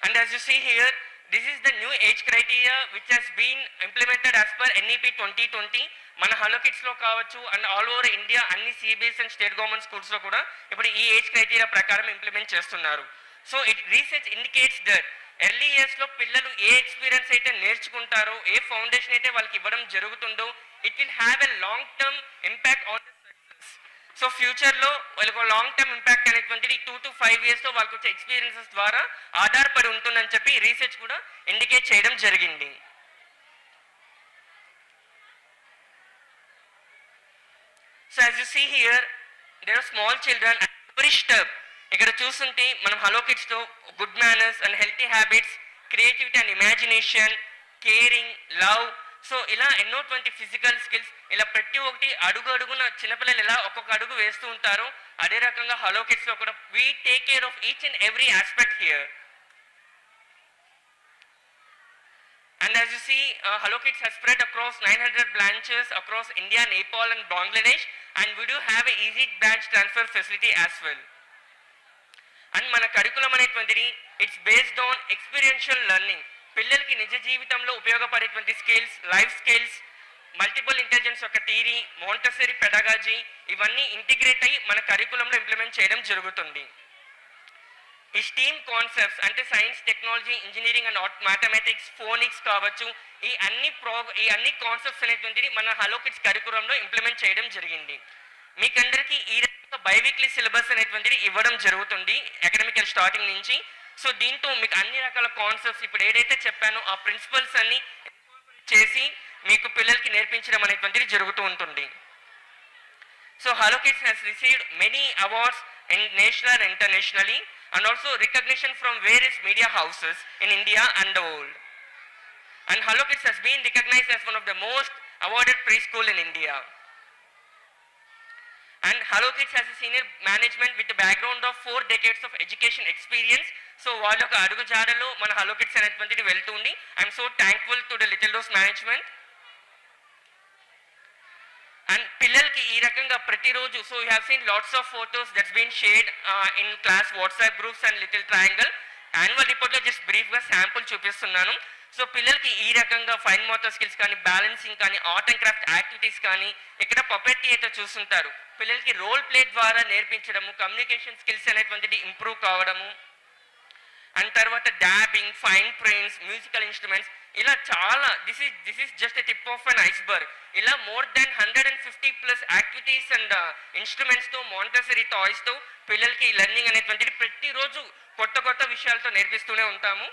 And as you see here, this is the new age criteria which has been implemented as per NEP 2020. మన హలో కిడ్స్లో కావచ్చు అండ్ ఆల్ ఓవర్ ఇండియా అన్ని CBSE అండ్ స్టేట్ గవర్నమెంట్ స్కూల్స్లో కూడా ఇప్పుడు ఈ ఏజ్ క్రైటీరియా ప్రకారం ఇంప్లిమెంట్ చేస్తున్నారు. So research indicates that early ఇయర్స్లో పిల్లలు ఏ ఎక్స్పీరియన్స్ అయితే నేర్చుకుంటారో, ఏ ఫౌండేషన్ అయితే వాళ్ళకి ఇవ్వడం జరుగుతుందో, it will have a long term impact on the success. So ఫ్యూచర్లో వాళ్ళకు లాంగ్ టర్మ్ ఇంపాక్ట్ అనేటువంటిది 2 to 5 yearsలో వాళ్ళకి వచ్చే ఎక్స్పీరియన్సెస్ ద్వారా ఆధారపడి ఉంటుందని చెప్పి రీసెర్చ్ కూడా ఇండికేట్ చేయడం జరిగింది. So as you see here, there are small children. Every step ఇక్కడ చూస్తుంటే మనం హలో కిడ్స్లో good manners and healthy habits, creativity and imagination, caring, love, so ఇలా ఎన్నోటువంటి ఫిజికల్ స్కిల్స్ ఇలా ప్రతి ఒక్కటి అడుగు అడుగున చిన్నపిల్లలు ఎలా ఒక్కొక్క అడుగు వేస్తూ ఉంటారో అదే రకంగా హలో కిడ్స్లో కూడా we take care of each and every aspect here. And as you see, Hello Kids has spread across 900 branches across India, Nepal and Bangladesh, and we do have a easy branch transfer facility as well. And మన curriculum అనేటువంటిది it's based on experiential learning. పిల్లలకి నిజ జీవితంలో ఉపయోగపడేటువంటి skills, life skills, multiple intelligence యొక్క theory, Montessori pedagogy ఇవన్నీ integrate అయ్యి మన కరికులంలో ఇంప్లిమెంట్ చేయడం జరుగుతుంది. ఈ స్టీమ్ కాన్సెప్ట్స్ అంటే science, technology, engineering and mathematics, phonics కావచ్చు, ఈ అన్ని కాన్సెప్ట్స్ అనేటువంటిది మన హలో కిడ్స్ కరికులంలో ఇంప్లిమెంట్ చేయడం జరిగింది. మీకందరికీ ఈ రకంగా బైవీక్లీ సిలబస్ అనేటువంటిది ఇవ్వడం జరుగుతుంది అకాడమిక్ స్టార్టింగ్ నుంచి. సో దీంతో మీకు అన్ని రకాల కాన్సెప్ట్స్ ఇప్పుడు ఏదైతే చెప్పానో ఆ ప్రిన్సిపల్స్ అన్ని చేసి మీకు పిల్లలకి నేర్పించడం అనేటువంటిది జరుగుతూ ఉంటుంది. So hello kids has received many awards in national and internationally and also recognition from various media houses in India and the world. And Hello Kids has been recognized as one of the most awarded preschool in India. And Hello Kids has a senior management with a background of 4 decades of education experience. So వాళ్ళ యొక్క అడుగు జాడలో మన Hello Kids అనేటువంటిది వెళ్తుంది. I am so thankful to the Little Dose management. And పిల్లలకి ఈ రకంగా ప్రతిరోజు, so you have seen lots of photos that's been shared in class WhatsApp groups and little triangle. Annual రిపోర్ట్లో జస్ట్ బ్రీఫ్గా sample చూపిస్తున్నాను. So పిల్లలకి ఈ రకంగా ఫైన్ మోటార్ స్కిల్స్ కానీ, బ్యాలెన్సింగ్ కానీ, ఆర్ట్ అండ్ క్రాఫ్ట్ యాక్టివిటీస్ కానీ, ఇక్కడ పపెట్ అయితే చూస్తుంటారు, పిల్లలకి రోల్ ప్లే ద్వారా నేర్పించడము, కమ్యూనికేషన్ స్కిల్స్ అనేటువంటిది ఇంప్రూవ్ కావడము, అండ్ తర్వాత dabbing, fine prints, musical instruments, ఇలా చాలా this is just a tip of an iceberg. ఇలా మోర్ దెన్ 150+ యాక్టివిటీస్ అండ్ ఇన్స్ట్రుమెంట్స్తో, మాంటెసరీ టాయ్స్తో పిల్లలకి లెర్నింగ్ అనేటువంటిది ప్రతిరోజు కొత్త కొత్త విషయాలతో నేర్పిస్తూనే ఉంటాము.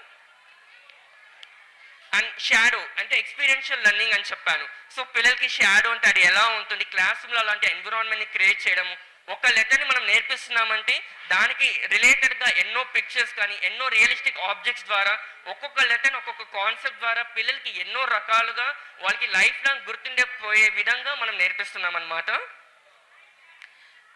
అండ్ షాడో అంటే ఎక్స్పీరియన్షియల్ లెర్నింగ్ అని చెప్పాను. సో పిల్లలకి షాడో అంటే అది ఎలా ఉంటుంది, క్లాస్ రూమ్లో అలాంటి ఎన్విరాన్మెంట్ని క్రియేట్ చేయడము, ఒక లెటర్ని మనం నేర్పిస్తున్నామంటే దానికి రిలేటెడ్గా ఎన్నో పిక్చర్స్ కానీ, ఎన్నో రియలిస్టిక్ ఆబ్జెక్ట్స్ ద్వారా, ఒక్కొక్క లెటర్ని ఒక్కొక్క కాన్సెప్ట్ ద్వారా పిల్లలకి ఎన్నో రకాలుగా వాళ్ళకి లైఫ్ లాంగ్ గుర్తుండిపోయే విధంగా మనం నేర్పిస్తున్నాం అన్నమాట.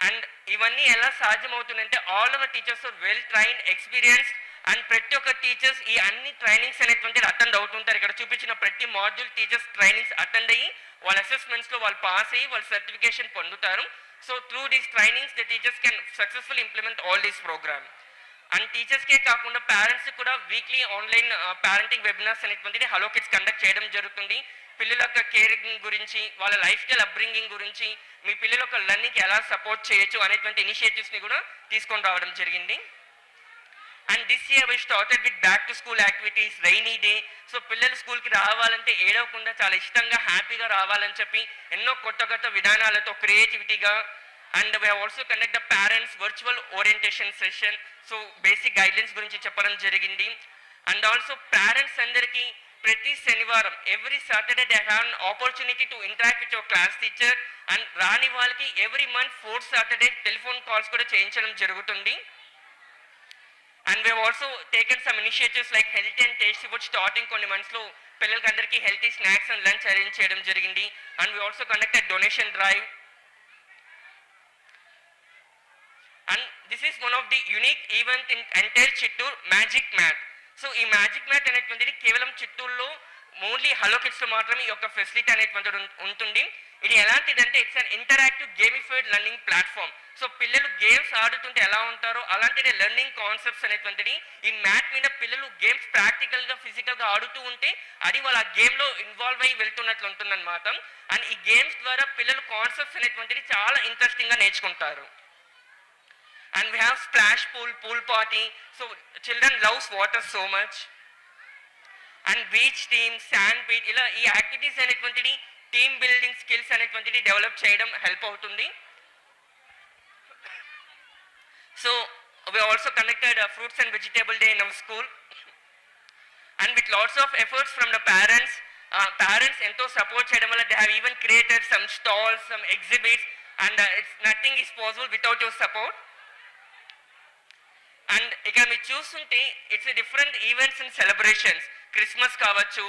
అండ్ ఇవన్నీ ఎలా సాధ్యమవుతుందంటే all our teachers are well trained, experienced, and ప్రతి ఒక్క టీచర్స్ ఈ అన్ని ట్రైనింగ్స్ అనేటువంటిది అటెండ్ అవుతుంటారు. ఇక్కడ చూపించిన ప్రతి మాడ్యూల్ టీచర్స్ ట్రైనింగ్స్ అటెండ్ అయ్యి వాళ్ళ అసెస్మెంట్స్లో వాళ్ళు పాస్ అయ్యి వాళ్ళు సర్టిఫికేషన్ పొందుతారు. So through these trainings the teachers can successful implement all these program. And టీచర్స్కే కాకుండా పేరెంట్స్ కూడా వీక్లీ ఆన్లైన్ పేరెంటింగ్ వెబినార్స్ అనేటువంటిది హలో కిడ్స్ కండక్ట్ చేయడం జరుగుతుంది. పిల్లల యొక్క కేరింగ్ గురించి, వాళ్ళ లైఫ్ స్టైల్ అప్బ్రింగింగ్ గురించి, మీ పిల్లల యొక్క లెర్నింగ్కి ఎలా సపోర్ట్ చేయొచ్చు అనేటువంటి ఇనిషియేటివ్స్ని కూడా తీసుకొని రావడం జరిగింది. And this year we started with back to school activities, rainy day. So పిల్లలు స్కూల్కి రావాలంటే ఏడవకుండా చాలా ఇష్టంగా, హ్యాపీగా రావాలని చెప్పి ఎన్నో కొత్త కొత్త విధానాలతో క్రియేటివిటీగా. And we also conduct the parents virtual orientation session. So basic guidelines గురించి చెప్పడం జరిగింది. అండ్ ఆల్సో పేరెంట్స్ అందరికీ ప్రతి శనివారం every Saturday they have an opportunity to interact with your class teacher. And రాని వాళ్ళకి every month 4th Saturday telephone calls కూడా చేయించడం జరుగుతుంది. And we also taken some initiatives like healthy and tasty food. Starting కొన్ని మంత్స్లో పిల్లలకి అందరికీ healthy snacks and lunch arrange చేయడం జరిగింది. And we also conducted donation drive. And this is one of the unique event in entire Chittoor, magic mat. So ఈ magic mat అనేటువంటిది కేవలం చిత్తూరులో ఓన్లీ హలో కిడ్స్లో మాత్రమే ఈ యొక్క ఫెసిలిటీ అనేటువంటిది ఉంటుంది. ఇది ఎలాంటిదంటే it's an interactive gamified learning platform. So పిల్లలు గేమ్స్ ఆడుతుంటే ఎలా ఉంటారో అలాంటిదే లెర్నింగ్ కాన్సెప్ట్స్ అనేటువంటిది ఈ మ్యాట్ మీద పిల్లలు గేమ్స్ ప్రాక్టికల్గా, ఫిజికల్గా ఆడుతూ ఉంటే అది వాళ్ళ గేమ్లో ఇన్వాల్వ్ అయ్యి వెళ్తున్నట్లు ఉంటుందన్నమాట. అండ్ ఈ గేమ్స్ ద్వారా పిల్లలు కాన్సెప్ట్స్ అనేటువంటిది చాలా ఇంట్రెస్టింగ్గా నేర్చుకుంటారు. And we have splash pool party. So children loves water so much. And beach team, sand beach, ఇలా ఈ యాక్టివిటీస్ అనేటువంటిది టీమ్ బిల్డింగ్ స్కిల్స్ అనేటువంటిది డెవలప్ చేయడం హెల్ప్ అవుతుంది. So we also conducted a fruits and vegetable day in our school. And with lots of efforts from the parents ఎంతో support చేయడం వల్ల they have even created some stalls, some exhibits, and it's nothing is possible without your support. And ఇక్కడ మీరు చూస్తుంటే it's different events and celebrations. Christmas కావచ్చు,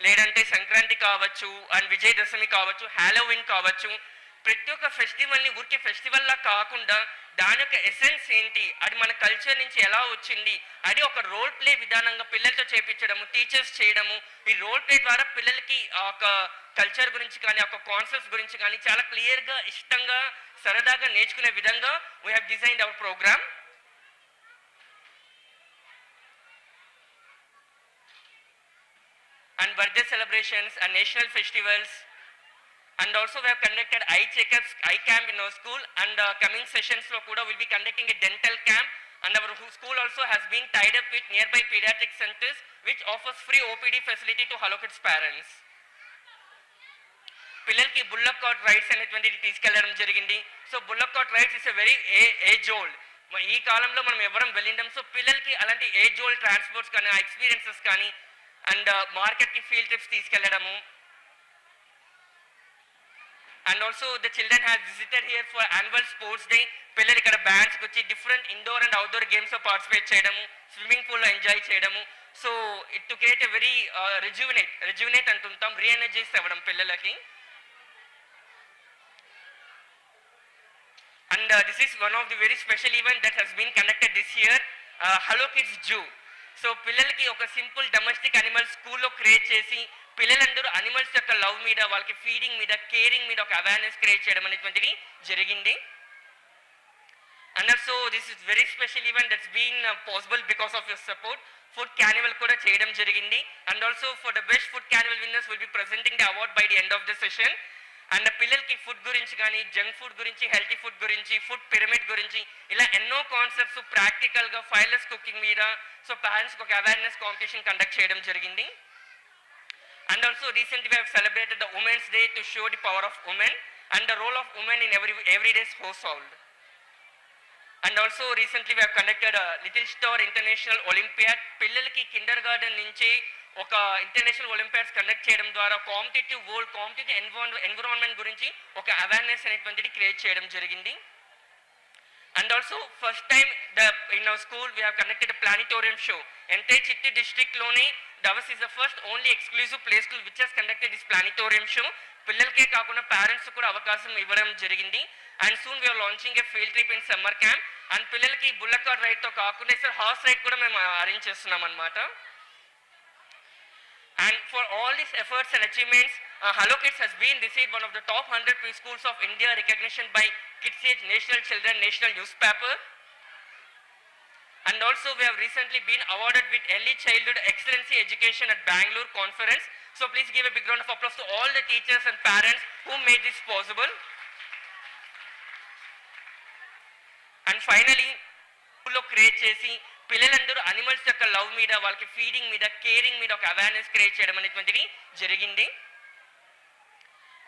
లేదంటే సంక్రాంతి కావచ్చు, and Vijayadashami కావచ్చు, హ్యాలోవిన్ కావచ్చు. ప్రతి ఒక్క ఫెస్టివల్ని ఊరికే ఫెస్టివల్లా కాకుండా దాని యొక్క ఎసెన్స్ ఏంటి, అది మన కల్చర్ నుంచి ఎలా వచ్చింది, అది ఒక రోల్ ప్లే విధానంగా పిల్లలతో చేయించడము, టీచర్స్ చేయడము. ఈ రోల్ ప్లే ద్వారా పిల్లలకి ఒక కల్చర్ గురించి కానీ, ఒక కాన్సెప్ట్స్ గురించి కానీ చాలా క్లియర్గా, ఇష్టంగా, సరదాగా నేర్చుకునే విధంగా we have designed our programme. And birthday celebrations and national festivals, and also we have conducted eye checkups, eye camp in our school, and coming sessions lo kuda will be conducting a dental camp. And our school also has been tied up with nearby pediatric centers which offers free OPD facility to Hello Kids parents. పిల్లలకి bullock cart rides అనేటువంటిది తీసుకెళ్లడం జరిగింది. So bullock cart rides is a very age old. ఈ కాలంలో మనం ఎవరం వెళ్ళిండం. So పిల్లలకి అలాంటి ఏజ్ ఓల్డ్ ట్రాన్స్పోర్ట్స్ కానీ, ఆ ఎక్స్పీరియన్సెస్ కానీ, అండ్ మార్కెట్కి ఫీల్డ్ ట్రిప్స్ తీసుకెళ్లడము. And also the children has visited here for annual sports day. పిల్లలు ఇక్కడ బ్యాండ్స్కి వచ్చి డిఫరెంట్ ఇండోర్ అండ్ అవుట్డోర్ గేమ్స్లో పార్టిసిపేట్ చేయడము, స్విమ్మింగ్ పూల్లో ఎంజాయ్ చేయడము. So it to create a very rejuvenate అంటుంటాం, రీఎనర్జైజ్ అవ్వడం పిల్లలకి. And this is one of the very special event that has been conducted this year, Hello Kids Zoo. So పిల్లలకి ఒక simple domestic animal స్కూల్లో create చేసి పిల్లలందరూ animals యొక్క love మీద, వాళ్ళకి ఫీడింగ్ మీద, కేరింగ్ మీద ఒక అవేర్నెస్ క్రియేట్ చేయడం అనేటువంటిది జరిగింది. And also this is very special event that's been possible because of your support. Food carnival కూడా చేయడం జరిగింది. And also for the best food carnival winners will be presenting the award by the end of the session. And పిల్లలకి food గురించి కానీ, junk food గురించి, healthy food గురించి, food pyramid గురించి ఇలా ఎన్నో కాన్సెప్ట్స్ ప్రాక్టికల్గా ఫైర్లెస్ కుకింగ్ మీద సో పేరెంట్స్కి ఒక అవేర్నెస్ కాంపిటీషన్ కండక్ట్ చేయడం జరిగింది. And also recently we have celebrated the Women's Day to show the power of women and the role of women in everyday's household. And also recently we have conducted a Little Star International Olympiad. పిల్లలకి Kinder garden నుంచి ఒక international Olympiads conduct చేయడం ద్వారా competitive world competitive environment గురించి ఒక awareness అనేటువంటిది create చేయడం జరిగింది. And also first time in our school we have conducted a planetarium show. Entire Chitti district lone Davas is the first only exclusive play school which has conducted this planetarium show. పిల్లలకే కాకుండా parents కూడా అవకాశం ఇవ్వడం జరిగింది. And soon we are launching a field trip in summer camp. And పిల్లలకి bullock cart రైడ్తో కాకుండా sir horse ride కూడా మేము అరేంజ్ చేస్తున్నాం అనమాట. And for all these efforts and achievements, Hello Kids has been received one of the top 100 preschools of India recognition by Kids Age National Children National Newspaper. And also we have recently been awarded with Early Childhood Excellency Education at Bangalore Conference. So please give a big round of applause to all the teachers and parents who made this possible. And finally, school lo create chesi పిల్లలందరూ animals యొక్క love మీద, వాళ్ళకి feeding మీద, caring మీద ఒక awareness create చేయడం అనేటువంటిది జరిగింది.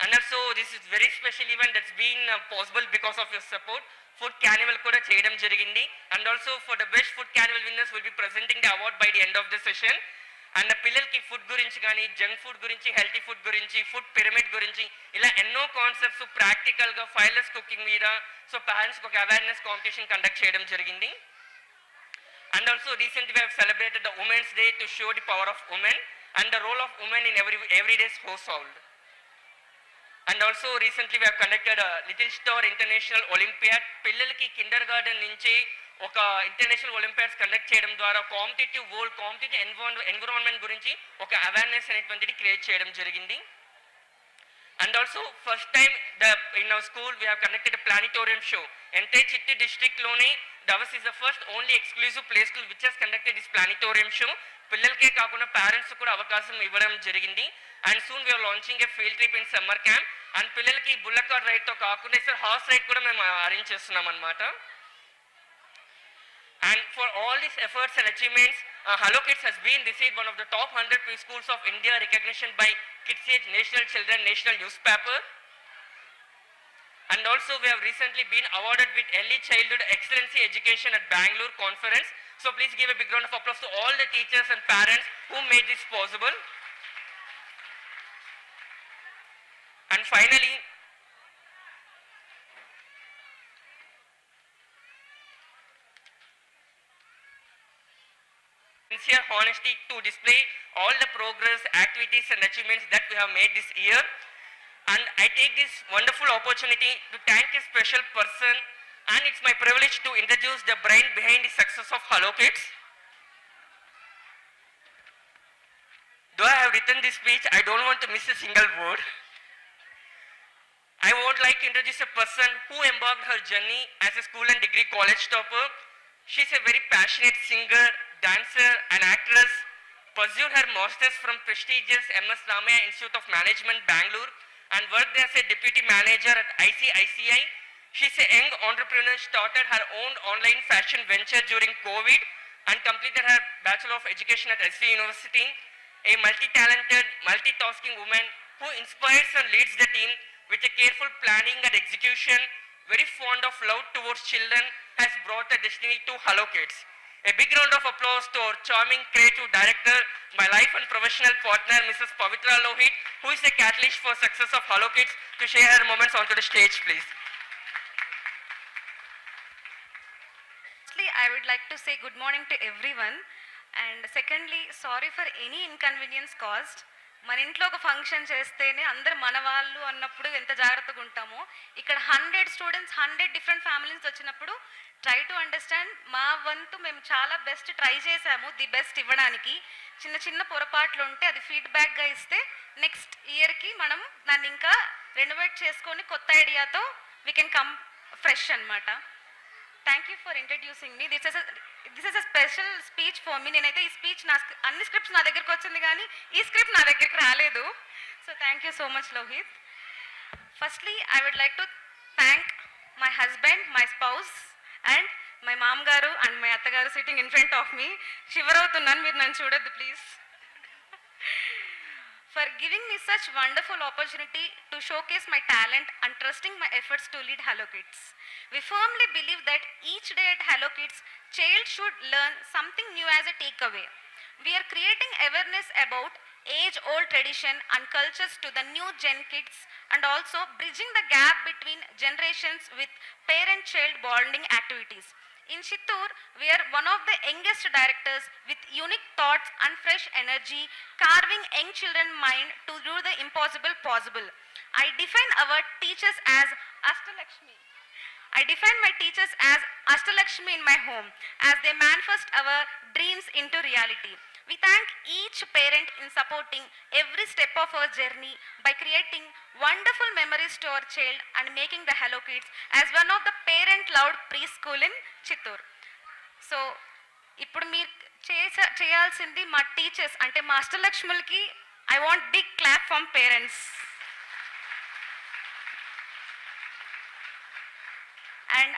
And also this is very special event that's been possible because of your support. Food carnival కూడా చేయడం జరిగింది. And also for the best food carnival winners will be presenting the award by the end of the session. And పిల్లలకి food గురించి కానీ, junk food గురించి, healthy food గురించి, food pyramid గురించి ఇలా ఎన్నో కాన్సెప్ట్స్ ప్రాక్టికల్గా ఫైర్లెస్ కుకింగ్ మీద సో పేరెంట్స్కి ఒక అవేర్నెస్ కాంపిటీషన్ కండక్ట్ చేయడం జరిగింది. And also recently we have celebrated the Women's Day to show the power of women and the role of women in everyday's household. And also recently we have conducted a Little Star International Olympiad. పిల్లలకి Kinder garden నుంచి ఒక international Olympiads conduct చేయడం ద్వారా competitive world competitive environment గురించి ఒక awareness అనేటువంటిది create చేయడం జరిగింది. And also first time in our school we have conducted a planetarium show. Entire Chitti district lone Davas is the first only exclusive play school which has conducted this planetarium show. పిల్లలకే కాకుండా parents కూడా అవకాశం ఇవ్వడం జరిగింది. And soon we are launching a field trip in summer camp. And పిల్లలకి bullock cart రైడ్తో కాకుండా sir horse ride కూడా మేము అరేంజ్ చేస్తున్నాం అనమాట. And for all these efforts and achievements, Hello Kids has been received one of the top 100 preschools of India recognition by Kids Age National Children National Newspaper. And also we have recently been awarded with Early Childhood Excellency Education at Bangalore Conference. So please give a big round of applause to all the teachers and parents who made this possible. And finally, sincere honesty to display all the progress, activities and achievements that we have made this year. And I take this wonderful opportunity to thank a special person, and it's my privilege to introduce the brain behind the success of Hello Kids. Though I have written this speech, I don't want to miss a single word. I would like to introduce a person who embarked her journey as a school and degree college topper. She's a very passionate singer, dancer and actress, pursued her masters from prestigious MS Ramaiah Institute of Management, Bangalore, and worked as a deputy manager at ICICI. She's a young entrepreneur, started her own online fashion venture during COVID and completed her Bachelor of Education at SV University. A multi-talented, multitasking woman who inspires and leads the team with a careful planning and execution, very fond of love towards children, has brought a destiny to Hello Kids. A big round of applause to our charming creative director, my life and professional partner, Mrs. Pavitra Lohit, who is a catalyst for success of Hello Kids, to share her moments onto the stage, please. Firstly, I would like to say good morning to everyone. And secondly, sorry for any inconvenience caused. మన ఇంట్లో ఒక function చేస్తేనే అందరు మన వాళ్ళు అన్నప్పుడు ఎంత జాగ్రత్తగా ఉంటామో, ఇక్కడ 100 స్టూడెంట్స్ 100 డిఫరెంట్ ఫ్యామిలీస్ వచ్చినప్పుడు ట్రై టు అండర్స్టాండ్. మా వంతు మేము చాలా బెస్ట్ ట్రై చేసాము, ది బెస్ట్ ఇవ్వడానికి. చిన్న చిన్న పొరపాట్లు ఉంటే అది ఫీడ్బ్యాక్గా ఇస్తే నెక్స్ట్ ఇయర్కి మనం దాన్ని ఇంకా రెనోవేట్ చేసుకొని కొత్త ఐడియాతో వీ కెన్ కమ్ ఫ్రెష్ అనమాట. Thank you for introducing me. This is a special speech for me. నేనైతే ఈ స్పీచ్ అన్ని స్క్రిప్ట్స్ నా దగ్గరికి వచ్చింది కానీ ఈ స్క్రిప్ట్ నా దగ్గరికి రాలేదు. So thank you so much Lohith. Firstly I would like to thank my husband, my spouse and my మామగారు అండ్ మై అత్తగారు sitting in front of me. Shiver అవుతున్నాను, మీరు నన్ను చూడొద్దు please. For giving me such wonderful opportunity to showcase my talent and trusting my efforts to lead Hello Kids. We firmly believe that each day at Hello Kids, child should learn something new as a takeaway. We are creating awareness about age-old tradition and cultures to the new Gen Kids and also bridging the gap between generations with parent-child bonding activities. In Chittoor, we are one of the youngest directors with unique thoughts and fresh energy, carving young children's mind to do the impossible possible. I define our teachers as Ashtalakshmi. I define my teachers as Ashtalakshmi in my home as they manifest our dreams into reality. We thank each parent in supporting every step of our journey by creating wonderful memories to our child and making the Hello Kids as one of the parent-loved preschool in Chittoor. So, ఇప్పుడు మీరు చేయాల్సింది మా teachers అంటే మా అష్టలక్ష్ములకి I want big clap from parents. And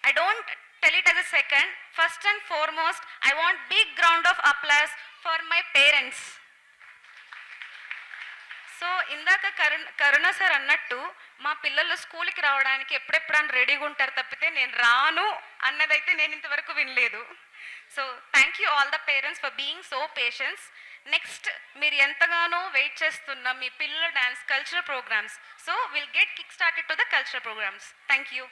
I don't tell it as a second. First and foremost, I want big round of applause for my parents. So ఇందాక కరుణ sir అన్నట్టు మా పిల్లలు స్కూల్కి రావడానికి ఎప్పుడెప్పుడని రెడీగా ఉంటారు తప్పితే నేను రాను అన్నదైతే నేను ఇంతవరకు వినలేదు. So thank you all the parents for being so patience. Next మీరు ఎంతగానో వెయిట్ చేస్తున్న మీ పిల్లల dance cultural programmes. So will get kick started to the cultural programmes. Thank you.